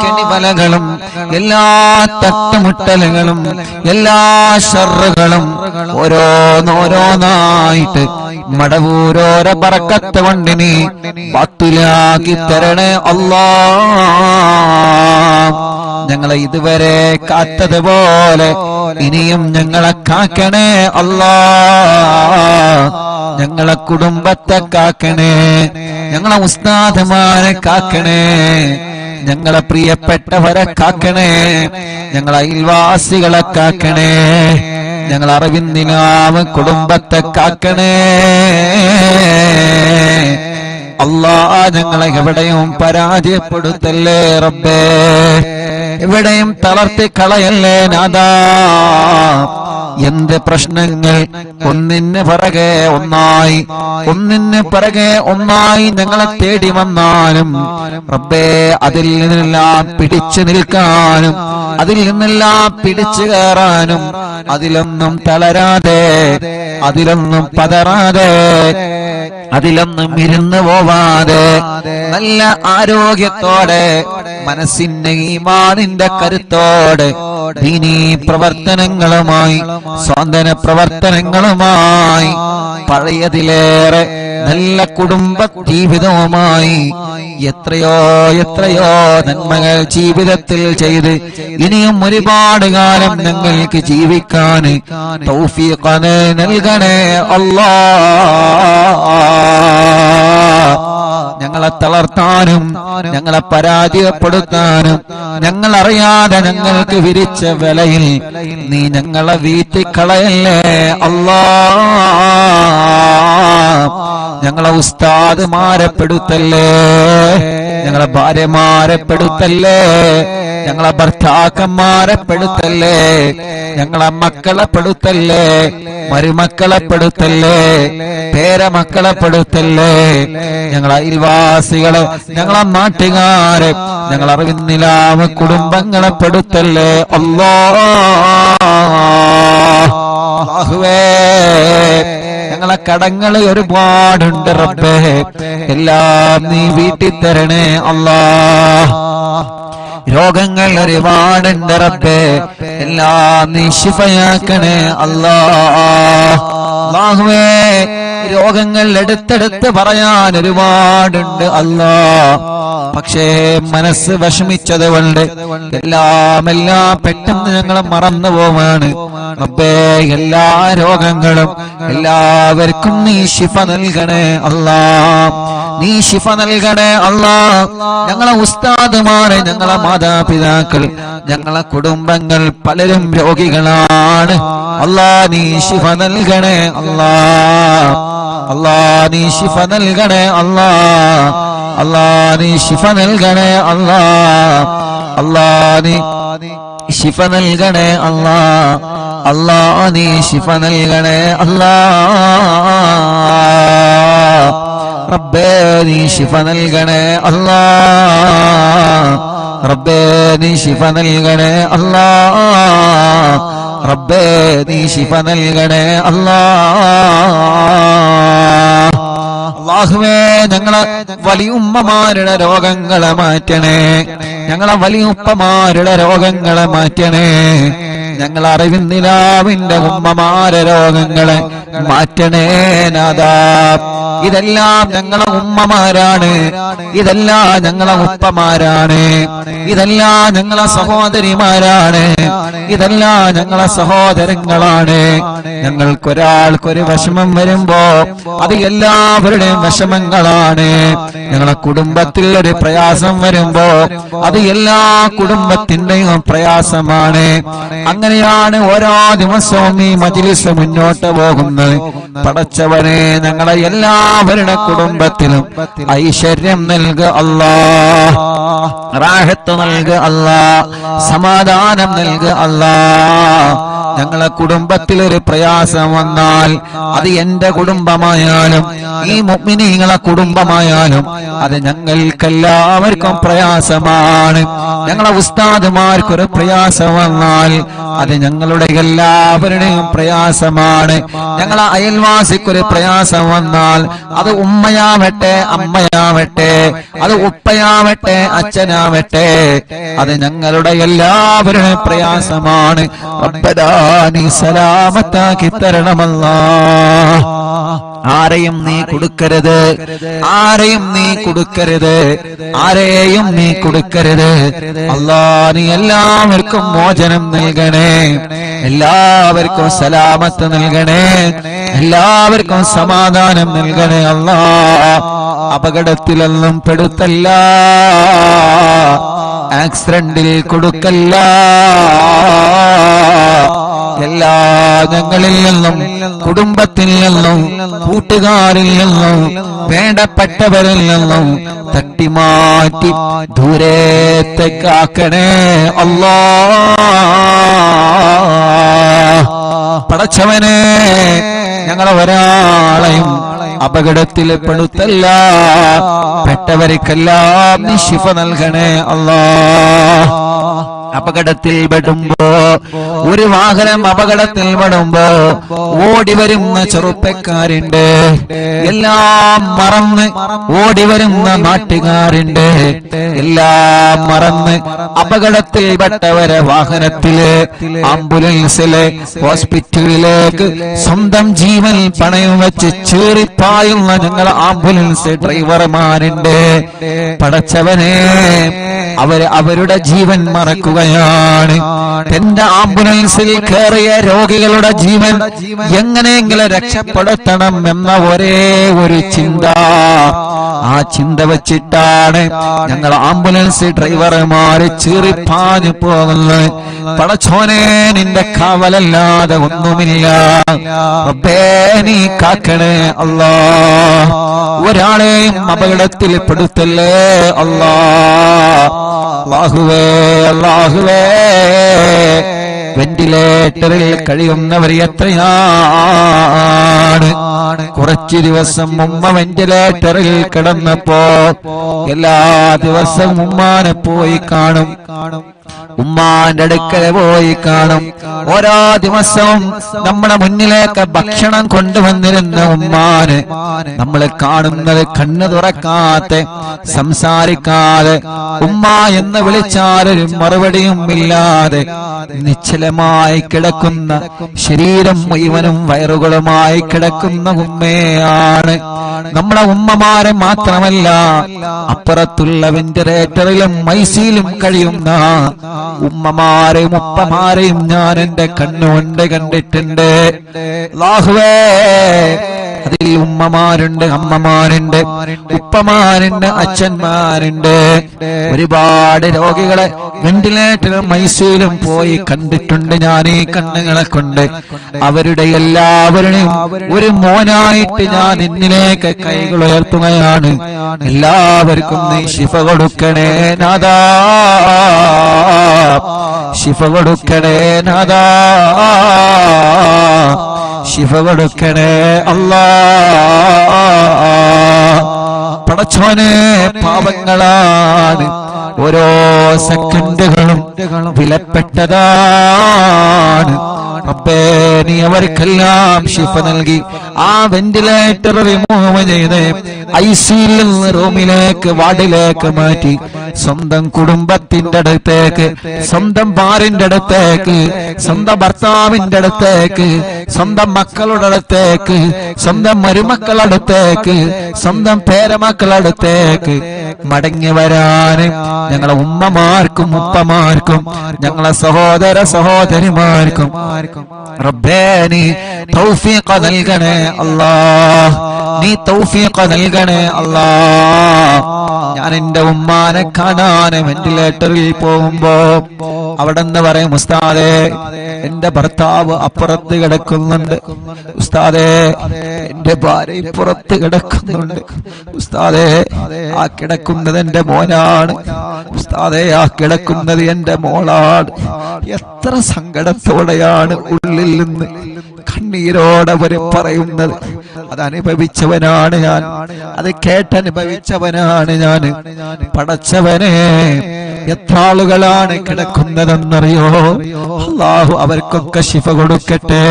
കെണിവലകളും എല്ലാ തട്ടുമുട്ടലുകളും എല്ലാ ശർറുകളും ഓരോന്നോരോന്നായിട്ട് മടവൂരോരോ ബറക്കത്ത് കൊണ്ട് നീ ബാത്തിലാക്കി തരണേ അല്ലാഹ്. ഞങ്ങളെ ഇതുവരെ കാത്തതുപോലെ ഇനിയും ഞങ്ങളെ കാക്കണേ അല്ലാഹ്. ഞങ്ങളെ കുടുംബത്തെ കാക്കണേ, ഞങ്ങളെ ഉസ്താദുമാരെ കാക്കണേ, ഞങ്ങളെ പ്രിയപ്പെട്ടവരെ കാക്കണേ, ഞങ്ങളെ അയൽവാസികളെ കാക്കണേ, ഞങ്ങളെ അറിവിന്ദിനാവ് കുടുംബത്തെ കാക്കണേ അല്ലാഹ്. ഞങ്ങളെ എവിടെയും പരാജയപ്പെടുത്തല്ലേ റബ്ബേ, എവിടെയും തളർത്തി കളയല്ലേ നാദാ. എന്ത് പ്രശ്നങ്ങൾ ഒന്നിന് പിറകെ ഒന്നായി ഒന്നിന് പിറകെ ഒന്നായി ഞങ്ങളെ തേടി വന്നാലും റബ്ബേ, അതിൽ നിന്നെല്ലാം പിടിച്ചു നിൽക്കാനും അതിൽ നിന്നെല്ലാം പിടിച്ചു കയറാനും അതിലൊന്നും തളരാതെ അതിലൊന്നും പതറാതെ അതിലൊന്നും ഇരുന്ന് പോവാതെ നല്ല ആരോഗ്യത്തോടെ മനസ്സിന്റെ ഈമാനിന്റെ കരുത്തോടെ ദീനീ പ്രവർത്തനങ്ങളുമായി സ്വാന്തന പ്രവർത്തനങ്ങളുമായി പഴയതിലേറെ നല്ല കുടുംബ ജീവിതവുമായി എത്രയോ എത്രയോ നന്മകൾ ജീവിതത്തിൽ ചെയ്ത് ഇനിയും ഒരുപാട് കാലം ഞങ്ങൾക്ക് ജീവിക്കാൻ തൗഫീഖ് നൽകണേ അല്ലാഹ്. ഞങ്ങളെ തളർത്താനും ഞങ്ങളെ പരാജയപ്പെടുത്താനും ഞങ്ങളറിയാതെ ഞങ്ങൾക്ക് വിരിച്ച വിലയിൽ നീ ഞങ്ങളെ വീട്ടിക്കളയല്ലേ അല്ലാഹ്. ഞങ്ങളെ ഉസ്താദുമാരെ പെടുത്തല്ലേ, ഞങ്ങളെ ഭാര്യമാരെ പെടുത്തല്ലേ, ഞങ്ങളെ ഭർത്താക്കന്മാരെ പെടുത്തല്ലേ, ഞങ്ങളെ മക്കളെ പെടുത്തല്ലേ, മരുമക്കളെ പെടുത്തല്ലേ, പേരമക്കളെ പെടുത്തല്ലേ, ഞങ്ങളെ അയൽവാസികളെ, ഞങ്ങളെ നാട്ടുകാരെ, ഞങ്ങളെ അറിവിന്നിലാവ് കുടുംബങ്ങളെ പെടുത്തല്ലേ അല്ലാഹുവേ. ഞങ്ങളെ കടങ്ങൾ ഒരുപാടുണ്ട് റബ്ബേ, എല്ലാം നീ വീട്ടിൽ തരണേ അല്ലാഹ്. രോഗങ്ങൾ ഒരുപാടുണ്ട് റബ്ബേ, എല്ലാം നീ ശിഫയാക്കണേ അല്ലാഹുവേ. രോഗങ്ങൾ എടുത്തെടുത്ത് പറയാൻ ഒരുപാടുണ്ട് അല്ലാഹ്, പക്ഷേ മനസ്സ് വിഷമിച്ചത് കൊണ്ട് എല്ലാം പെട്ടെന്ന് ഞങ്ങൾ മറന്നു പോവാണ് റബ്ബേ. എല്ലാ രോഗങ്ങളും എല്ലാവർക്കും നീ ശിഫ നൽകണേ അല്ലാഹ്, നീ ശിഫ നൽകണേ അല്ലാഹ്. ഞങ്ങളെ ഉസ്താദുമാരെ, ഞങ്ങളെ മാതാപിതാക്കൾ, ഞങ്ങളെ കുടുംബങ്ങൾ പലരും രോഗികളാണ് അല്ലാഹ്. നീ ശിഫ നൽകണേ അല്ലാഹ്, അല്ലാഹ് നീ ശിഫ നൽകണേ അല്ലാഹ്. അല്ലാ നീ ശിഫ നൽകണേ അല്ലാ. അല്ലാ നീ ശിഫ നൽകണേ അല്ലാ. അല്ലാ നീ ശിഫ നൽകണേ അല്ലാ. റബ്ബേ നീ ശിഫ നൽകണേ അല്ലാ. റബ്ബേ നീ ശിഫ നൽകണേ അല്ലാ. റബ്ബേ നീ ശിഫ നൽകണേ അല്ലാ. അല്ലാഹുവേ ഞങ്ങളെ വലിയുമ്മമാരുടെ രോഗങ്ങളെ മാറ്റണേ. ഞങ്ങളെ വലിയുപ്പമാരുടെ രോഗങ്ങളെ മാറ്റണേ. ഞങ്ങൾ അറിവിന്ദിനാവിന്റെ ഉമ്മമാരെ രോഗങ്ങളെ മാറ്റണേ നാഥാ. ഇതെല്ലാം ഞങ്ങളെ ഉമ്മമാരാണ്, ഇതെല്ലാം ഞങ്ങളെ ഉപ്പമാരാണ്, ഇതെല്ലാം ഞങ്ങളെ സഹോദരിമാരാണ്, ഇതെല്ലാം ഞങ്ങളെ സഹോദരങ്ങളാണ്. ഞങ്ങൾക്കൊരാൾക്കൊരു വിഷമം വരുമ്പോ അത് എല്ലാവരുടെയും വിഷമങ്ങളാണ്. ഞങ്ങളെ കുടുംബത്തിൽ ഒരു പ്രയാസം വരുമ്പോ അത് എല്ലാ കുടുംബത്തിന്റെയും പ്രയാസമാണ്. അങ്ങനെയാണ് ഓരോ ദിവസവും ഈ മജ്‌ലിസ് മുന്നോട്ട് പോകുന്നത്. പടച്ചവനെ ഞങ്ങളെ എല്ലാവരുടെ കുടുംബത്തിലും ഐശ്വര്യം നൽകുക അല്ലാ, റാഹത്ത് നൽകുക അല്ലാ, സമാധാനം നൽകുക അല്ലാ. ഞങ്ങളെ കുടുംബത്തിൽ ഒരു പ്രയാസം വന്നാൽ അത് എന്റെ കുടുംബമായാലും ഈ മുഅ്മിനീങ്ങളെ കുടുംബമായാലും അത് ഞങ്ങൾക്കെല്ലാവർക്കും പ്രയാസമാണ്. ഞങ്ങളെ ഉസ്താദുമാർക്കൊരു പ്രയാസം വന്നാൽ അത് ഞങ്ങളുടെ എല്ലാവരുടെയും പ്രയാസമാണ്. ഞങ്ങളെ അയൽവാസിക്കൊരു പ്രയാസം വന്നാൽ അത് ഉമ്മയാവട്ടെ അമ്മയാവട്ടെ, അത് ഉപ്പയാവട്ടെ അച്ഛനാവട്ടെ, അത് ഞങ്ങളുടെ എല്ലാവരുടെയും പ്രയാസമാണ്. റബ്ബനാ നീ സലാമത്താക്കി തരണമല്ലാ. ആരെയും നീ കൊടുക്കരുത്, ആരെയും നീ കൊടുക്കരുത്, ആരെയും നീ കൊടുക്കരുത്. അല്ലാ നീ എല്ലാവർക്കും മോചനം നൽകണേ, എല്ലാവർക്കും സലാമത്ത് നൽകണേ, എല്ലാവർക്കും സമാധാനം നൽകണേ. അല്ലാ അപകടത്തിലൊന്നും പെടുത്തല്ല, ആക്സിഡന്റിൽ കൊടുക്കല്ല. എല്ലാ ഞങ്ങളിൽ നിന്നും കുടുംബത്തിൽ നിന്നും കൂട്ടുകാരിൽ നിന്നും വേണ്ടപ്പെട്ടവരിൽ നിന്നും തട്ടിമാറ്റി ദൂരത്തേക്കാക്കണേ അല്ലാ. പടച്ചവനെ ഞങ്ങളെ ഒരാളെയും അപകടത്തിൽ പെടുത്തല്ല, പെട്ടവർക്കെല്ലാം നീ ശിഫ നൽകണേ അല്ലാ. അപകടത്തിൽ പെടുമ്പോ, ഒരു വാഹനം അപകടത്തിൽ പെടുമ്പോ ഓടി വരുന്ന ചെറുപ്പക്കാരുണ്ട്, എല്ലാം മറന്ന് ഓടി വരുന്ന നാട്ടുകാരുണ്ട്, എല്ലാം മറന്ന് അപകടത്തിൽ പെട്ടവരെ വാഹനത്തില് ആംബുലൻസില് ഹോസ്പിറ്റലിലേക്ക് സ്വന്തം ജീവൻ പണയം വെച്ച് ചീറിപ്പായുന്ന ഞങ്ങളെ ആംബുലൻസ് ഡ്രൈവർമാരുണ്ട്. പടച്ചവനെ അവരുടെ ജീവൻ മറക്കുകയാണ്. എന്റെ ആംബുലൻസിൽ കയറിയ രോഗികളുടെ ജീവൻ എങ്ങനെയെങ്കിലും രക്ഷപ്പെടുത്തണം എന്ന ഒരേ ഒരു ചിന്ത, ആ ചിന്ത വച്ചിട്ടാണ് ഞങ്ങൾ ആംബുലൻസ് ഡ്രൈവർമാര് ചീറിപ്പാഞ്ഞു പോകുന്നത്. പടച്ചോനെ നിന്റെ കാവലല്ലാതെ ഒന്നുമില്ല. റബ്ബേ നീ കാക്കണേ അല്ലാ. ഒരാളെയും അപകടത്തിൽ പെടുത്തല്ലേ അല്ലാ. അല്ലാഹുവേ അല്ലാഹുവേ, വെന്റിലേറ്ററിൽ കഴിയുന്നവർ എത്രയാണ്. കുറച്ചു ദിവസം ഉമ്മ വെന്റിലേറ്ററിൽ കിടന്നപ്പോ എല്ലാ ദിവസവും ഉമ്മാനെ പോയി കാണും, ഉമ്മാന്റെ അടുക്കൽ പോയി കാണും. ഓരോ ദിവസവും നമ്മുടെ മുന്നിലേക്ക് ഭക്ഷണം കൊണ്ടുവന്നിരുന്ന ഉമ്മാന് നമ്മൾ കാണുന്നത് കണ്ണു തുറക്കാതെ സംസാരിക്കാതെ ഉമ്മ എന്ന് വിളിച്ചാലൊരു മറുപടിയും ഇല്ലാതെ നിശ്ചലമായി കിടക്കുന്ന, ശരീരം മുഴുവനും വയറുകളുമായി കിടക്കുന്ന ഉമ്മയാണ്. നമ്മളെ ഉമ്മമാരെ മാത്രമല്ല, അപ്പുറത്തുള്ള വെന്റിലേറ്ററിലും ഐസിയിലും കഴിയുന്ന ഉമ്മമാരെയും ഉപ്പമാരെയും ഞാൻ എന്റെ കണ്ണുകൊണ്ട് കണ്ടിട്ടുണ്ട്. അല്ലാഹുവേ, അതിൽ ഉമ്മമാരുണ്ട്, അമ്മമാരുണ്ട്, ഉപ്പമാരുണ്ട്, അച്ഛന്മാരുണ്ട്. ഒരുപാട് രോഗികളെ വെന്റിലേറ്ററിലും ഐസിയുലും പോയി കണ്ടിട്ടുണ്ട് ഞാൻ ഈ കണ്ണുകളെ കൊണ്ട്. അവരുടെ എല്ലാവരുടെയും ഒരു മോനായിട്ട് ഞാൻ നിന്നിലേക്ക് കൈകൾ ഉയർത്തുകയാണ്. എല്ലാവർക്കും നീ ശിഫ കൊടുക്കണേ നാഥാ, ശിഫ കൊടുക്കണേ നാഥാ, ശിഫ കൊടുക്കണേ അല്ലാ. പടച്ചോനെ, പാവങ്ങളാണ്, ഓരോ സെക്കൻഡുകളും വിലപ്പെട്ടതാണ്. റബ്ബേ, നീ അവർക്കെല്ലാം ശിഫ നൽകി ആ വെന്റിലേറ്റർ റിമൂവ് ചെയ്ത് ഐസിയിൽ നിന്ന് റൂമിലേക്ക്, വാർഡിലേക്ക് മാറ്റി സ്വന്തം കുടുംബത്തിന്റെ അടുത്തേക്ക്, സ്വന്തം ഭാര്യന്റെ അടുത്തേക്ക്, സ്വന്തം ഭർത്താവിന്റെ അടുത്തേക്ക്, സ്വന്തം മക്കളുടെ അടുത്തേക്ക്, സ്വന്തം മരുമക്കളുടെ അടുത്തേക്ക്, സ്വന്തം പേരമക്കളുടെ അടുത്തേക്ക് മടങ്ങി വരാന് ഞങ്ങളെ ഉമ്മമാർക്കും ഉപ്പമാർക്കും ഞങ്ങളെ സഹോദര സഹോദരിമാർക്കും റബ്ബേ നീ തൗഫീഖ് നൽകണേ അല്ലാഹ്, നീ തൗഫീഖ് നൽകണേ അല്ലാഹ്. ഞാൻ എന്റെ ഉമ്മാനെ കാണാൻ വെന്റിലേറ്ററിൽ പോകുമ്പോ അവിടെ നിന്ന് പറയും, ഉസ്താദേ എന്റെ ഭർത്താവ് അപ്പുറത്ത് കിടക്കുന്നുണ്ട്, ഉസ്താദേ എന്റെ ഭാര്യ പുറത്ത് കിടക്കുന്നുണ്ട്, ഉസ്താദേ ആ കിടക്കുന്നത് എന്റെ മോനാണ്, ഉസ്താദേ ആ കിടക്കുന്നത് എന്റെ മോളാണ്. എത്ര സങ്കടത്തോടെയാണ് ഉള്ളിൽ നിന്ന് കണ്ണീരോടെ അവര് പറയുന്നത്. അതനുഭവിച്ചവനാണ് ഞാൻ, അത് കേട്ടനുഭവിച്ചവനാണ് ഞാൻ. പടച്ചവനെ, എത്ര ആളുകളാണ് കിടക്കുന്നതെന്നറിയോ? അല്ലാഹു അവർക്കൊക്കെ ശിഫ കൊടുക്കട്ടെ.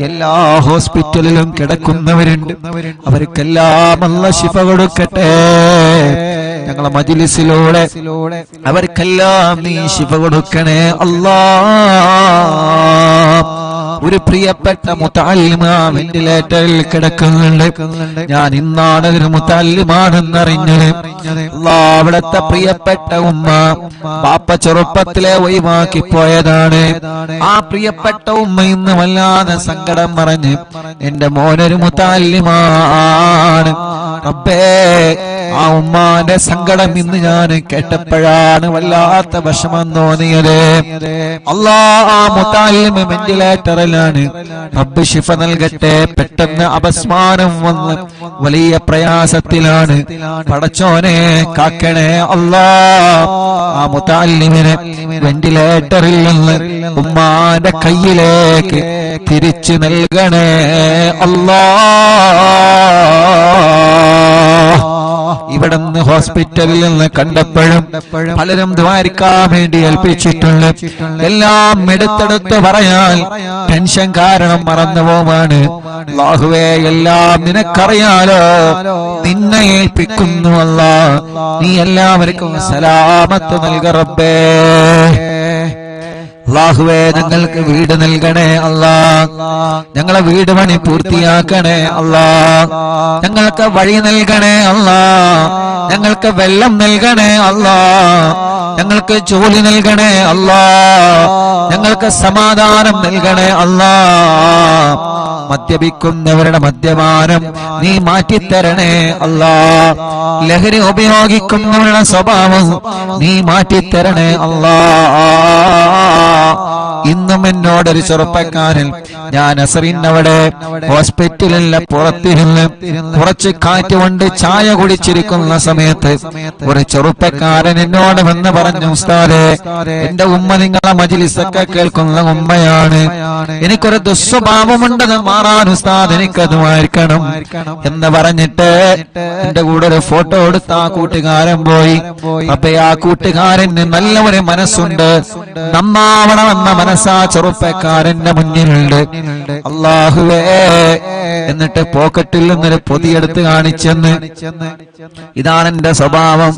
എല്ലാ ഹോസ്പിറ്റലിലും കിടക്കുന്നവരുണ്ട്, അവർക്കെല്ലാം അല്ലാഹു ശിഫ കൊടുക്കട്ടെ. ഞങ്ങളെ മജ്‌ലിസിലൂടെ അവർക്കെല്ലാം നീ ശിഫ കൊടുക്കണേ അല്ലാഹ്. ഒരു പ്രിയപ്പെട്ട മുതഅല്ലിമ വെന്റിലേറ്ററിൽ കിടക്കുന്നുണ്ട്. ഞാൻ ഇന്നാണ് ഒരു മുതഅല്ലിമാണെന്നറിഞ്ഞത്. അല്ലാഹ്, അവിടുത്തെ പ്രിയപ്പെട്ട ഉമ്മ ബാപ്പ ചെറുപ്പത്തിലെ ഒഴിവാക്കി പോയതാണ്. ആ പ്രിയപ്പെട്ട ഉമ്മ ഇന്ന് വല്ലാതെ സങ്കടം പറഞ്ഞ് എന്റെ മോനൊരു മുതഅല്ലിമാണ്. റബ്ബേ, ആ ഉമ്മാന്റെ സങ്കടം ഇന്ന് ഞാൻ കേട്ടപ്പോഴാണ് വല്ലാത്ത വിഷമം തോന്നിയത്. അല്ലാഹ്, ആ മുതഅല്ലിമ വെന്റിലേറ്ററിലാണ്. റബ്ബ് ശിഫ നൽകട്ടെ. പെട്ടെന്ന് അപസ്മാരം വന്ന് വലിയ പ്രയാസത്തിലാണ്. പടച്ചോനെ കാക്കണേ അല്ലാഹ്. ആ മുതഅല്ലിമിനെ വെന്റിലേറ്ററിൽ നിന്ന് ഉമ്മാന്റെ കയ്യിലേക്ക് തിരിച്ചു നൽകണേ അല്ലാഹ്. ഇവിടുന്ന് ഹോസ്പിറ്റലിൽ നിന്ന് കണ്ടപ്പോഴും പലരും ദ്വാരിക്കാൻ വേണ്ടി ഏൽപ്പിച്ചിട്ടുണ്ട്. എല്ലാം എടുത്തെടുത്ത് പറയാൻ ടെൻഷൻ കാരണം മറന്നുപോവാണ്. അല്ലാഹുവേ, എല്ലാം നിനക്കറിയാലോ, നിന്നെ ഏൽപ്പിക്കുന്നു അല്ലാഹ്. നീ എല്ലാവർക്കും സലാമത്ത് നൽക റബ്ബേ. അല്ലാഹുവേ, ഞങ്ങൾക്ക് വീട് നൽകണേ അല്ലാഹ്. ഞങ്ങളെ വീട് പണി പൂർത്തിയാക്കണേ അല്ലാഹ്. ഞങ്ങൾക്ക് വഴി നൽകണേ അല്ലാഹ്. ഞങ്ങൾക്ക് വെള്ളം നൽകണേ അല്ലാഹ്. ഞങ്ങൾക്ക് ജോലി നൽകണേ അല്ലാഹ്. ഞങ്ങൾക്ക് സമാധാനം നൽകണേ അല്ലാഹ്. മദ്യപിക്കുന്നവരുടെ മദ്യപാനം നീ മാറ്റിത്തരണേ അല്ലാഹ്. ലഹരി ഉപയോഗിക്കുന്നവരുടെ സ്വഭാവം നീ മാറ്റിത്തരണേ അല്ലാഹ്. ഇന്നും എന്നോടൊരു ചെറുപ്പക്കാരൻ, ഞാൻ അസറിനവിടെ ഹോസ്പിറ്റലിലെ പുറത്തിരുന്ന് കുറച്ച് കാറ്റ് കൊണ്ട് ചായ കുടിച്ചിരിക്കുന്ന സമയത്ത് ഒരു ചെറുപ്പക്കാരൻ എന്നോട് വന്ന് പറഞ്ഞു, ഉസ്താദേ എന്റെ ഉമ്മ നിങ്ങളെ മജ്‌ലിസൊക്കെ കേൾക്കുന്ന ഉമ്മയാണ്, എനിക്കൊരു ദുസ്വഭാവമുണ്ടെന്ന് മാറാൻ ഉസ്താദ് എനിക്കത് വായിക്കണം എന്ന് പറഞ്ഞിട്ട് എന്റെ കൂടെ ഒരു ഫോട്ടോ എടുത്ത് ആ കൂട്ടുകാരൻ പോയി. അപ്പൊ ആ കൂട്ടുകാരന് നല്ല ഒരു മനസ്സുണ്ട്, നന്നാവണമെന്ന മനസ്സാ ചെറുപ്പക്കാരന്റെ മുന്നിലുണ്ട്. അല്ലാഹുവേ, എന്നിട്ട് പോക്കറ്റിൽ നിന്നൊരു പൊതിയെടുത്ത് കാണിച്ചെന്ന്, ഇതാണ് എന്റെ സ്വഭാവം.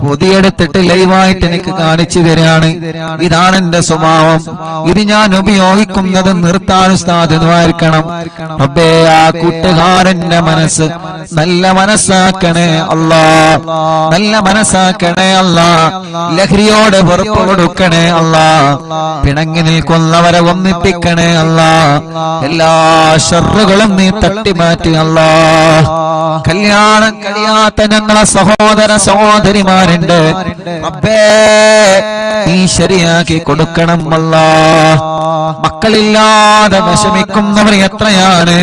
പൊതിയെടുത്തിട്ട് ലൈവായിട്ട് എനിക്ക് കാണിച്ചു തരാണ്. ഇതാണ് എന്റെ സ്വഭാവം. ഇത് ഞാൻ ഉപയോഗിക്കുന്നത് നിർത്താൻ സാധ്യതമായിരിക്കണം. റബ്ബേ, ആ കൂട്ടുകാരന്റെ മനസ്സ് നല്ല മനസ്സാക്കണേ അല്ലാ, നല്ല മനസ്സാക്കണേ അല്ലാ. ലഹരിയോട് വെറുപ്പ് കൊടുക്കണേ അല്ലാ. പിണങ്ങി നിൽക്കുന്നവരെ ഒന്നിപ്പിക്കണേ അല്ലാ. എല്ലാ ശർറുകളും നീ തട്ടിമാറ്റി അല്ലാ. കല്യാണം കഴിയാത്ത ഞങ്ങളെ സഹോദര സഹോദരിമാരുണ്ട്, റബ്ബേ നീ ശരിയാക്കി കൊടുക്കണം അല്ലാ. മക്കളില്ലാതെ വിഷമിക്കുന്നവർ എത്രയാണ്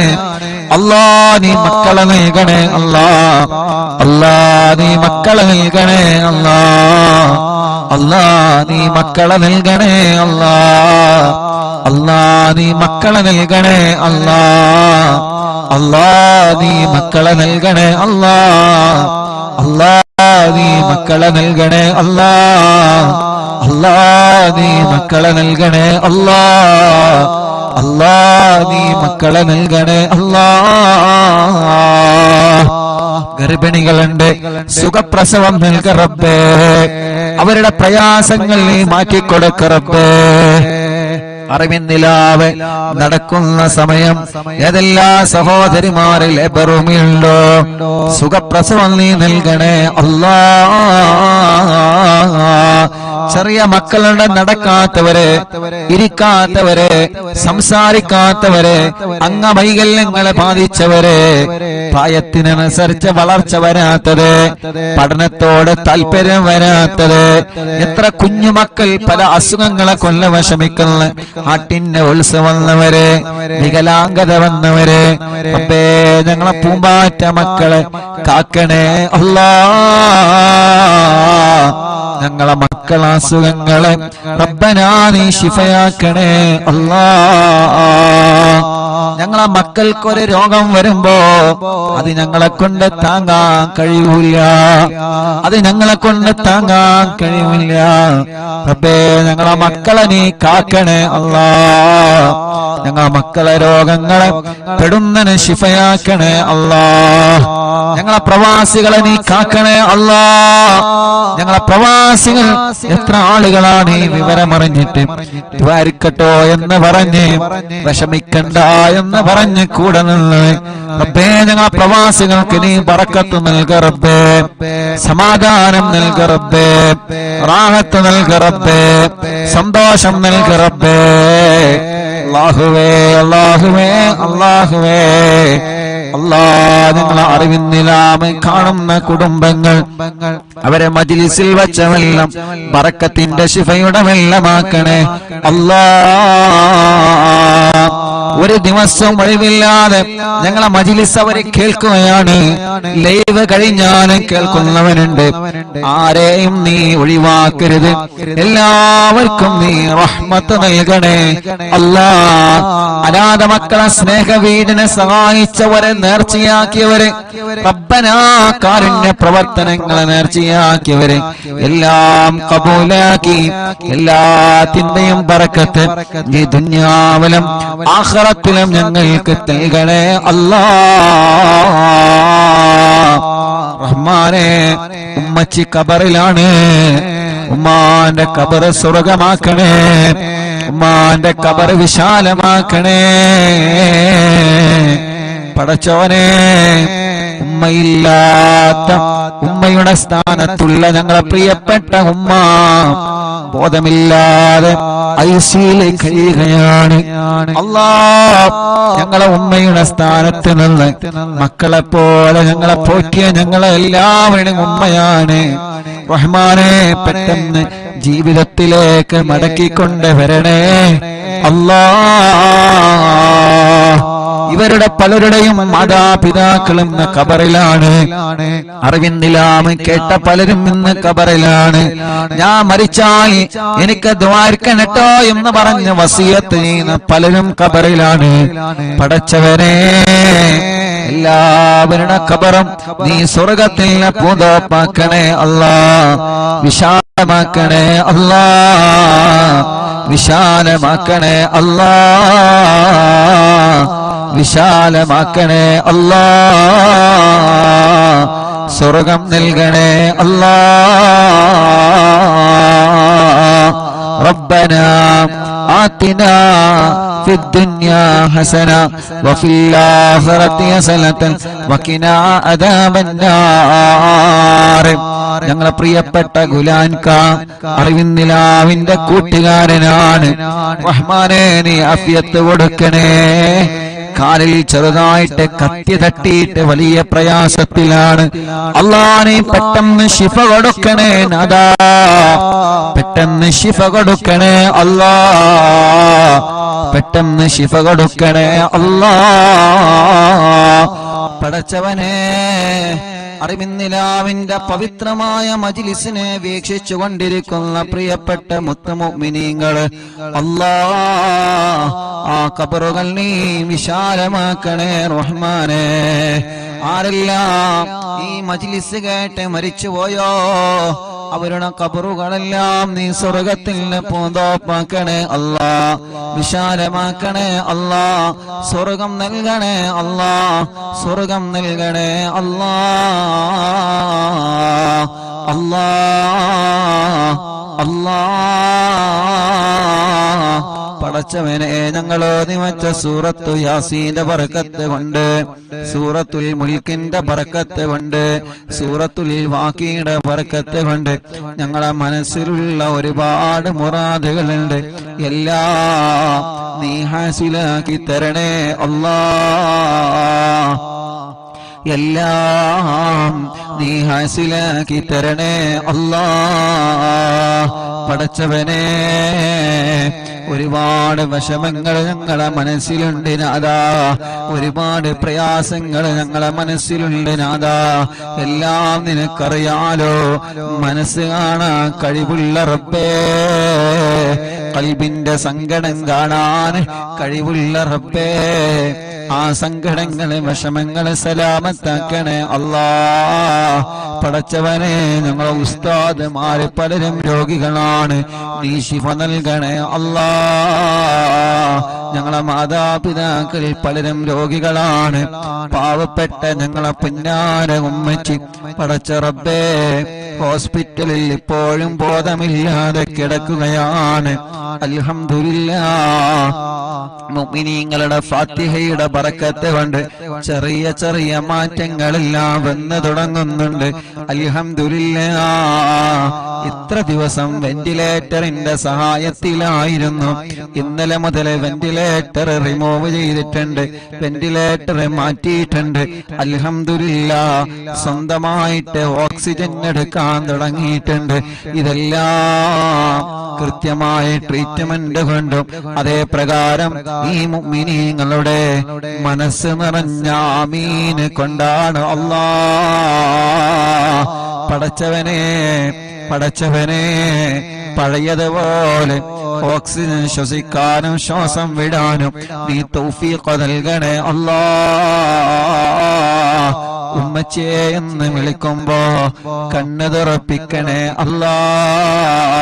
അല്ലാ. നീ മക്കളെ നൽകണേ അല്ലാ. അല്ലാ, നീ മക്കളെ നൽകണേ അല്ലാ. അല്ലാ, നീ മക്കളെ നൽകണേ അല്ലാ. അല്ലാ, നീ മക്കളെ നൽകണേ അല്ലാ. അല്ലാ, നീ മക്കളെ നൽകണേ അല്ലാ. അല്ലാ, നീ മക്കളെ നൽകണേ അല്ലാ. അല്ലാ, നീ മക്കളെ നൽകണേ അല്ലാ. അല്ലാ, നീ മക്കളെ നൽകണേ അല്ലാ. ഗർഭിണികളുണ്ട്, സുഖപ്രസവം നൽക റബ്ബേ. അവരുടെ പ്രയാസങ്ങൾ നീ മാറ്റിക്കൊടുക്ക റബ്ബേ. അറിവിന്നിലാവെ നടക്കുന്ന സമയം ഏതെല്ലാ സഹോദരിമാരിൽ ബെറുമിയുണ്ടോ, സുഖപ്രസവം നീ നൽകണേ അല്ലാ. ചെറിയ മക്കളുടെ നടക്കാത്തവരെ, ഇരിക്കാത്തവരെ, സംസാരിക്കാത്തവരെ, അംഗവൈകല്യങ്ങളെ ബാധിച്ചവരെ, പ്രായത്തിനനുസരിച്ച് വളർച്ച വരാത്തത്, പഠനത്തോട് താല്പര്യം വരാത്തത്, എത്ര കുഞ്ഞുമക്കൾ പല അസുഖങ്ങളെ കൊല്ല വിഷമിക്കുന്ന, ആട്ടിന്റെ ഉത്സവം വന്നവരെ, വികലാംഗത വന്നവരെ, അപ്പേ ഞങ്ങളെ പൂമ്പാറ്റ മക്കളെ കാക്കണേ അല്ലാ. ഞങ്ങളെ മക്കളെ അസുഖങ്ങളെ റബ്ബനാ നീ ശിഫയാക്കണേ അല്ലാ. ഞങ്ങളെ മക്കൾക്കൊരു രോഗം വരുമ്പോ അത് ഞങ്ങളെ കൊണ്ട് താങ്ങാൻ കഴിയൂല, അത് ഞങ്ങളെ കൊണ്ട് താങ്ങാൻ കഴിയൂല. റബ്ബേ, ഞങ്ങളെ മക്കളെ നീ കാക്കണേ അല്ലാ. ഞങ്ങളെ മക്കളെ രോഗങ്ങളെ പെടുന്നതിന് ശിഫയാക്കണേ അല്ലാ. ഞങ്ങളെ പ്രവാസികളെ നീ കാക്കണേ അല്ലാ. ഞങ്ങളെ പ്രവാസികൾ എത്ര ആളുകളാണ് ഈ വിവരമറിഞ്ഞിട്ട് ദ്വാരിക്കട്ടോ എന്ന് പറഞ്ഞ്, വിഷമിക്കണ്ട എന്ന് പറഞ്ഞ് കൂടെ നിന്ന് റബ്ബേ, ഞങ്ങളെ പ്രവാസികൾക്ക് നീ ബറക്കത്ത് നൽക റബ്ബേ, സമാധാനം നൽക റബ്ബേ, റാഹത്ത് നൽക റബ്ബേ, സന്തോഷം നൽക റബ്ബേ. അല്ലാഹുവേ, അല്ലാഹുവേ, അല്ലാഹുവേ, അല്ലാ, നിങ്ങളെ അറിവിന്നിലാമ കാണുന്ന കുടുംബങ്ങൾ അവരെ മജ്ലിസിൽ വച്ച വെള്ളം ബറക്കത്തിന്റെ ശിഫയുടെ വെള്ളമാക്കണേ അല്ലാ. ഒരു ദിവസം ഒഴിവില്ലാതെ ഞങ്ങളെ മജ്ലിസ് അവരെ കേൾക്കുകയാണ്. ലൈവ് കഴിഞ്ഞാലും കേൾക്കുന്നവനുണ്ട്. ആരെയും നീ ഒഴിവാക്കരുത്. എല്ലാവർക്കും നീ റഹ്മത്ത് നൽകണേ അല്ലാ. അനാഥ മക്കളെ സ്നേഹവീടിനെ സഹായിച്ചവരെ, നേർച്ചയാക്കിയവരെ, റബ്ബനാ കാരുണ്യ പ്രവർത്തനങ്ങളെ നേർച്ചയാക്കിയവരെ എല്ലാം കബൂലാക്കി എല്ലാത്തിന്റെയും ബറക്കത്ത് ഈ ദുനിയാവിലും ആഖിറത്തിലും ഞങ്ങൾക്ക് നൽകണേ അല്ലാ. റഹ്മാനേ, ഉമ്മച്ചി ഖബറിലാണ്. ഉമ്മാന്റെ ഖബർ സ്വർഗമാക്കണേ. ഉമ്മാന്റെ ഖബർ വിശാലമാക്കണേ. പടച്ചോനെ, ഉമ്മയില്ലാത്ത, ഉമ്മയുടെ സ്ഥാനത്തുള്ള ഞങ്ങളെ പ്രിയപ്പെട്ട ഉമ്മ ബോധമില്ലാതെ ഐസിയിൽ കഴിയുകയാണ് അല്ലാ. ഞങ്ങളെ ഉമ്മയുടെ സ്ഥാനത്ത് നിന്ന് മക്കളെ പോലെ ഞങ്ങളെ പോറ്റിയ ഞങ്ങളെ എല്ലാവരുടെയും ഉമ്മയാണ്. റഹ്മാനെ, പെട്ടെന്ന് ജീവിതത്തിലേക്ക് മടക്കിക്കൊണ്ടുവരണേ അല്ലാ. ഇവരുടെ പലരുടെയും മാതാപിതാക്കളും ഇന്ന് ഖബറിലാണ്. അറിവിന്നിലാമ് കേട്ട പലരും ഇന്ന് ഖബറിലാണ്. ഞാൻ മരിച്ചാൽ എനിക്ക് ദ്വാരിക്കണട്ടോ എന്ന് പറഞ്ഞ് വസിയത്ത് ചെയ്യുന്ന പലരും ഖബറിലാണ്. പടച്ചവനെ, എല്ലാവരുടെ ഖബറും നീ സ്വർഗത്തിൽ പൂന്തോപ്പാക്കണേ അല്ലാ, വിശാലമാക്കണേ അല്ലാ. വിശാലമാക്കണേ അല്ലാ, വിശാലമാക്കണേ അല്ലാ, സ്വർഗം നൽകണേ അല്ലാ. റബ്ബനാ ആതിനാ في الدنيا حسنة وفي الآخرة حسنة وقنا عذاب النار. ഞങ്ങളെ പ്രിയപ്പെട്ട ഗുലാൻക അറിവിന്നിലാവിന്റെ കൂട്ടുകാരനാണ്. റഹ്മാനേ, നീ ആഫിയത്ത് കൊടുക്കണേ. കാലിൽ ചെറുതായിട്ട് കത്തി തട്ടിയിട്ട് വലിയ പ്രയാസത്തിലാണ്. അല്ലാഹ്, നീ പെട്ടെന്ന് ശിഫ കൊടുക്കണേ നാഥാ, പെട്ടെന്ന് ശിഫ കൊടുക്കണേ അല്ലാഹ്, പെട്ടെന്ന് ശിഫ കൊടുക്കണേ അല്ലാഹ്. പടച്ചവനെ, അറിവിന്നിലാവിന്റെ പവിത്രമായ മജ്ലിസിനെ വീക്ഷിച്ചു കൊണ്ടിരിക്കുന്ന പ്രിയപ്പെട്ട മുത്തുമുഅ്മിനീങ്ങള്, അല്ലാഹ്, ആ ഖബറുകൾ നീ വിശാലമാക്കണേ റഹ്മാനേ. ആരെല്ലാം ഈ മജ്ലിസ് കേട്ട് മരിച്ചുപോയോ അവരുടെ ഖബറുകളെല്ലാം നീ സ്വർഗത്തിൽ പൂന്തോപ്പാക്കണേ അല്ലാ, വിശാലമാക്കണേ അല്ലാ, സ്വർഗം നൽകണേ അല്ലാ, സ്വർഗം നൽകണേ അല്ലാ. അല്ലാ അല്ലാ പടച്ചവനെ, ഞങ്ങളോ നിമച്ച സൂറത്തു യാസീന്റെ ബറക്കത്ത് കൊണ്ട്, സൂറത്തുൽ മുൽക്കിന്റെ ബറക്കത്ത് കൊണ്ട്, സൂറത്തുൽ വാഖിയുടെ ബറക്കത്ത് കൊണ്ട് ഞങ്ങളെ മനസ്സിലുള്ള ഒരുപാട് മുറാദുകളുണ്ട്. എല്ലാം നീ ഹാസിലാക്കി തരണേ അല്ലാഹ്, എല്ലാം നീ ഹാസിലാക്കി തരണേ അല്ലാഹ്. പടച്ചവനെ, ഒരുപാട് വിഷമങ്ങൾ ഞങ്ങളെ മനസ്സിലുണ്ട് നാഥാ, ഒരുപാട് പ്രയാസങ്ങൾ ഞങ്ങളെ മനസ്സിലുണ്ട് നാഥാ. എല്ലാം നിനക്കറിയാലോ, മനസ്സ് കാണാൻ കഴിവുള്ള റബ്ബേ, ഖൽബിന്റെ സങ്കടം കാണാൻ കഴിവുള്ള റബ്ബേ, ആ സങ്കടങ്ങളെ വിഷമങ്ങളെ സലാമത്താക്കണേ അല്ലാഹ്. പടച്ചവനെ, ഞങ്ങളെ ഉസ്താദുമാര് പലരും രോഗികളാണ്, നീ ശിഫ നൽകണേ അല്ലാഹ്. ഞങ്ങളെ മാതാപിതാക്കൾ പലരും രോഗികളാണ്, പാവപ്പെട്ട ഞങ്ങളെ പുന്നാര ഉമ്മച്ചി പടച്ച റബ്ബേ ഹോസ്പിറ്റലിൽ ഇപ്പോഴും ബോധമില്ലാതെ കിടക്കുകയാണ്. അൽഹംദുലില്ലാഹ്, മുഅ്മിനീങ്ങളുടെ ഫാത്തിഹയുടെ ബറക്കത്ത് കൊണ്ട് ചെറിയ ചെറിയ മാറ്റങ്ങളെല്ലാം വന്നു തുടങ്ങുന്നുണ്ട്. അൽഹംദുലില്ലാഹ്, ഇത്ര ദിവസം വെന്റിലേറ്ററിന്റെ സഹായത്തിലായിരുന്നു. ഇന്നലെ മുതൽ വെന്റിലേറ്റർ റിമൂവ് ചെയ്തിട്ടുണ്ട്, വെന്റിലേറ്റർ മാറ്റിയിട്ടുണ്ട്. അൽഹംദുലില്ലാഹ്, സ്വന്തമായിട്ട് ഓക്സിജൻ എടുക്കാൻ തുടങ്ങിയിട്ടുണ്ട്. ഇതെല്ലാം കൃത്യമായ ട്രീറ്റ്മെന്റ് കൊണ്ടും അതേ പ്രകാരം ഈ മുഅ്മിനീങ്ങളുടെ മനസ്സ് നിറഞ്ഞ ആമീൻ കൊണ്ടാണ് അല്ലാഹ്. പടച്ചവനെ, പടച്ചവനെ, പഴയതുപോലെ ഓക്സിജൻ ശ്വസിക്കാനും ശ്വാസം വിടാനും നീ തൗഫീഖ് നൽകണേ അല്ലാഹ്. ഉമ്മച്ചിയെ എന്ന് വിളിക്കുമ്പോ കണ്ണ് തുറപ്പിക്കണേ അല്ലാഹ്.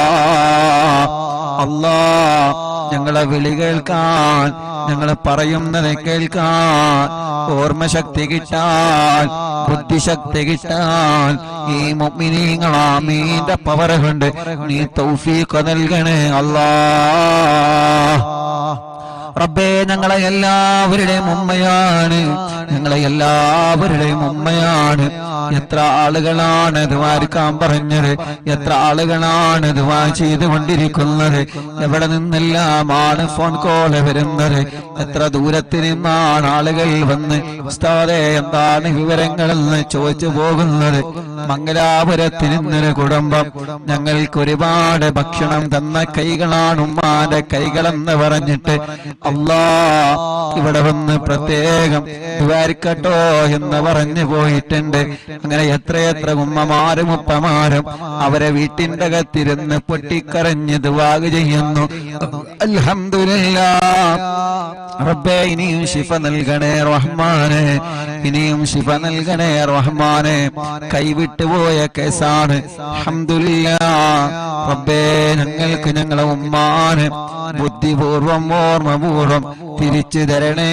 അല്ലാഹ്, ഞങ്ങളെ വിളി കേൾക്കാൻ, ഞങ്ങളെ പറയുന്നത് കേൾക്കാൻ ഓർമ്മശക്തി കിട്ടാൻ, ബുദ്ധിശക്തി കിട്ടാൻ ഈ മുഅ്മിനീങ്ങൾ ആമീന്റെ പവർ കൊണ്ട് നീ തൗഫീഖ് നൽകണേ അല്ലാഹ്. റബ്ബേ, ഞങ്ങളെ എല്ലാവരുടെയും ഉമ്മയാണ്, ഞങ്ങളെ എല്ലാവരുടെയും ഉമ്മയാണ്. എത്ര ആളുകളാണ് ദുആക്കാൻ പറഞ്ഞത്, എത്ര ആളുകളാണ് ദുആ ചെയ്തുകൊണ്ടിരിക്കുന്നത്, എവിടെ നിന്നെല്ലാമാണ് ഫോൺ കോൾ വരുന്നത്, എത്ര ദൂരത്തിൽ നിന്നാണ് ആളുകൾ വന്ന് ഉസ്താദേ എന്താണ് വിവരങ്ങളെന്ന് ചോദിച്ചു പോകുന്നത്. മംഗലാപുരത്തിൽ നിന്നൊരു കുടുംബം ഞങ്ങൾക്ക് ഒരുപാട് ഭക്ഷണം തന്ന കൈകളാണ് ഉമ്മാന്റെ കൈകളെന്ന് പറഞ്ഞിട്ട് അല്ലാഹ് ഇവിടെ വന്ന് പ്രത്യേകം ദ്വാരിക്കട്ടോ എന്ന് പറഞ്ഞു പോയിട്ടുണ്ട്. അങ്ങനെ എത്രയെത്ര ഉമ്മമാരും ഉപ്പമാരും അവരെ വീട്ടിന്റെ അകത്തിരുന്ന് പൊട്ടിക്കരഞ്ഞ് ദുആ ചെയ്യുന്നു. അൽഹംദുലില്ലാഹ് റബ്ബേ ഇനിയും ശിഫ നൽകണേ റഹ്മാനെ, ഇനിയും ശിഫ നൽകണേ റഹ്മാനെ. കൈവിട്ടുപോയ കേസാണ്. അൽഹംദുലില്ലാഹ് റബ്ബേ ഞങ്ങൾക്ക് ഞങ്ങളെ ഉമ്മാനെ ബുദ്ധിപൂർവം ഓർമ്മപൂർവം തിരിച്ചു തരണേ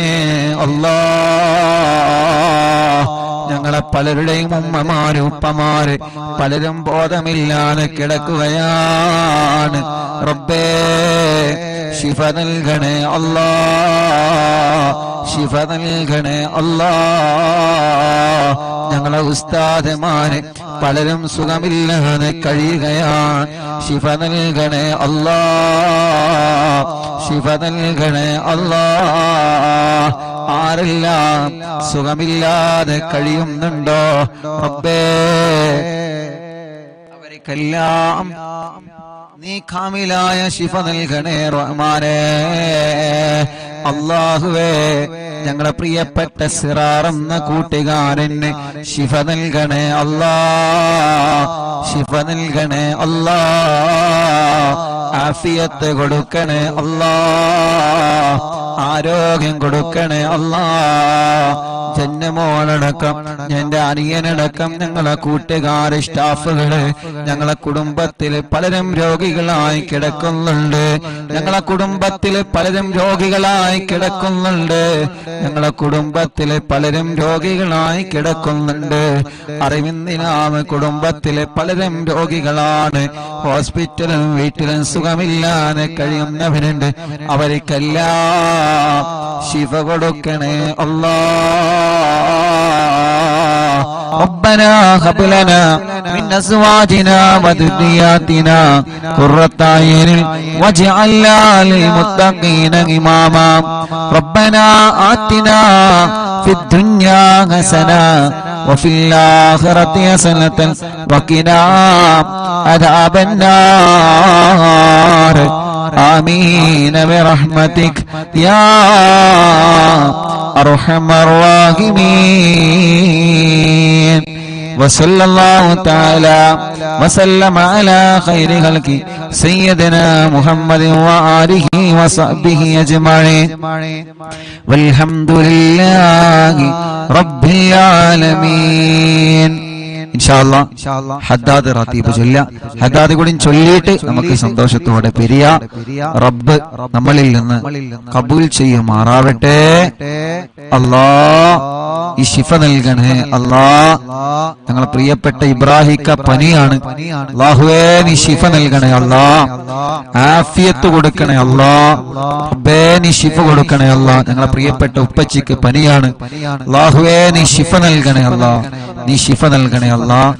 അല്ലാഹ്. ഞങ്ങളെ പലരുടെയും ഉമ്മമാര് ഉപ്പമാര് പലരും ബോധമില്ലാതെ കിടക്കുകയാണ്. റബ്ബേ ശിഫ നൽകണേ അല്ലാഹ്, ശിഫ നൽകണേ അല്ലാഹ്. ഞങ്ങളെ ഉസ്താദുമാര് പലരും സുഖമില്ലാതെ കഴിയുകയാണ്. ശിഫ നൽകണേ അല്ലാഹ്, ശിഫ നൽകണേ അല്ലാഹ്. ആരെല്ലാം സുഖമില്ലാതെ കഴിയുന്നുണ്ടോ റബ്ബേ അവർക്കെല്ലാം നീ കാമിലായ ശിഫ നൽകണേ റഹ്മാനേ. അല്ലാഹുവേ ഞങ്ങളെ പ്രിയപ്പെട്ട സിറാർ എന്ന കൂട്ടുകാരന് ശിഫ നൽകണേ അല്ലാഹ്, ശിഫ നൽകണേ അല്ലാഹ്. ആഫിയത്ത് കൊടുക്കണേ അല്ലാഹ്, ആരോഗ്യം കൊടുക്കണേ അല്ലാഹ്. ജന്മോളടക്കം എന്റെ അനിയനടക്കം ഞങ്ങളെ കൂട്ടുകാര് സ്റ്റാഫുകള് ഞങ്ങളെ കുടുംബത്തിൽ പലരും രോഗികളായി കിടക്കുന്നുണ്ട്. ഞങ്ങളെ കുടുംബത്തിൽ പലരും രോഗികളായി കിടക്കുന്നുണ്ട്. ഞങ്ങളെ കുടുംബത്തിൽ പലരും രോഗികളായി കിടക്കുന്നുണ്ട്. അറിവിന്ദിനാമ കുടുംബത്തിലെ പലരും രോഗികളാണ്. ഹോസ്പിറ്റലും വീട്ടിലും സുഖമില്ലാതെ കഴിയുന്നവരുണ്ട്. അവർക്കെല്ലാം ശിഫ കൊടുക്കണേ അല്ലാഹ്. ربنا هب لنا من أزواجنا وذرياتنا قرة أعين واجعلنا للمتقين إماما ربنا آتنا في الدنيا حسنة وفي الآخرة حسنة وقنا عذاب النار آمين برحمتك يا أرحم الراحمين. وصلى الله تعالى وسلم على خير خلقه سيدنا محمد وآله وصحبه أجمعين والحمد لله رب العالمين. ഇൻഷാഅല്ലാഹ് ഹദ്ദാദ് റാത്തീബ് ചൊല്ല. ഹദ്ദാദ് കൂടി ചൊല്ലിയിട്ട് നമുക്ക് സന്തോഷത്തോടെ പിരിയ. റബ്ബ് നമ്മളിൽ നിന്ന് കബൂൽ ചെയ്യുമാറാവട്ടെ. അല്ലാഹ് ഈ ശിഫ നൽകണേ അല്ലാഹ്. ഞങ്ങളെ പ്രിയപ്പെട്ട ഇബ്രാഹിക്ക പനിയാണ്. അല്ലാഹുവേ നീ ശിഫ നൽകണേ അല്ലാഹ്, ആഫിയത്ത് കൊടുക്കണേ അല്ലാഹ്. റബ്ബേ നീ ശിഫ കൊടുക്കണേ അല്ലാഹ്. ഞങ്ങളെ പ്രിയപ്പെട്ട ഉപ്പച്ചിക്ക് പനിയാണ്. അല്ലാഹുവേ നീ ശിഫ നൽകണേ അല്ലാഹ്, നീ ശിഫ നൽകണേ അല്ലാഹ്.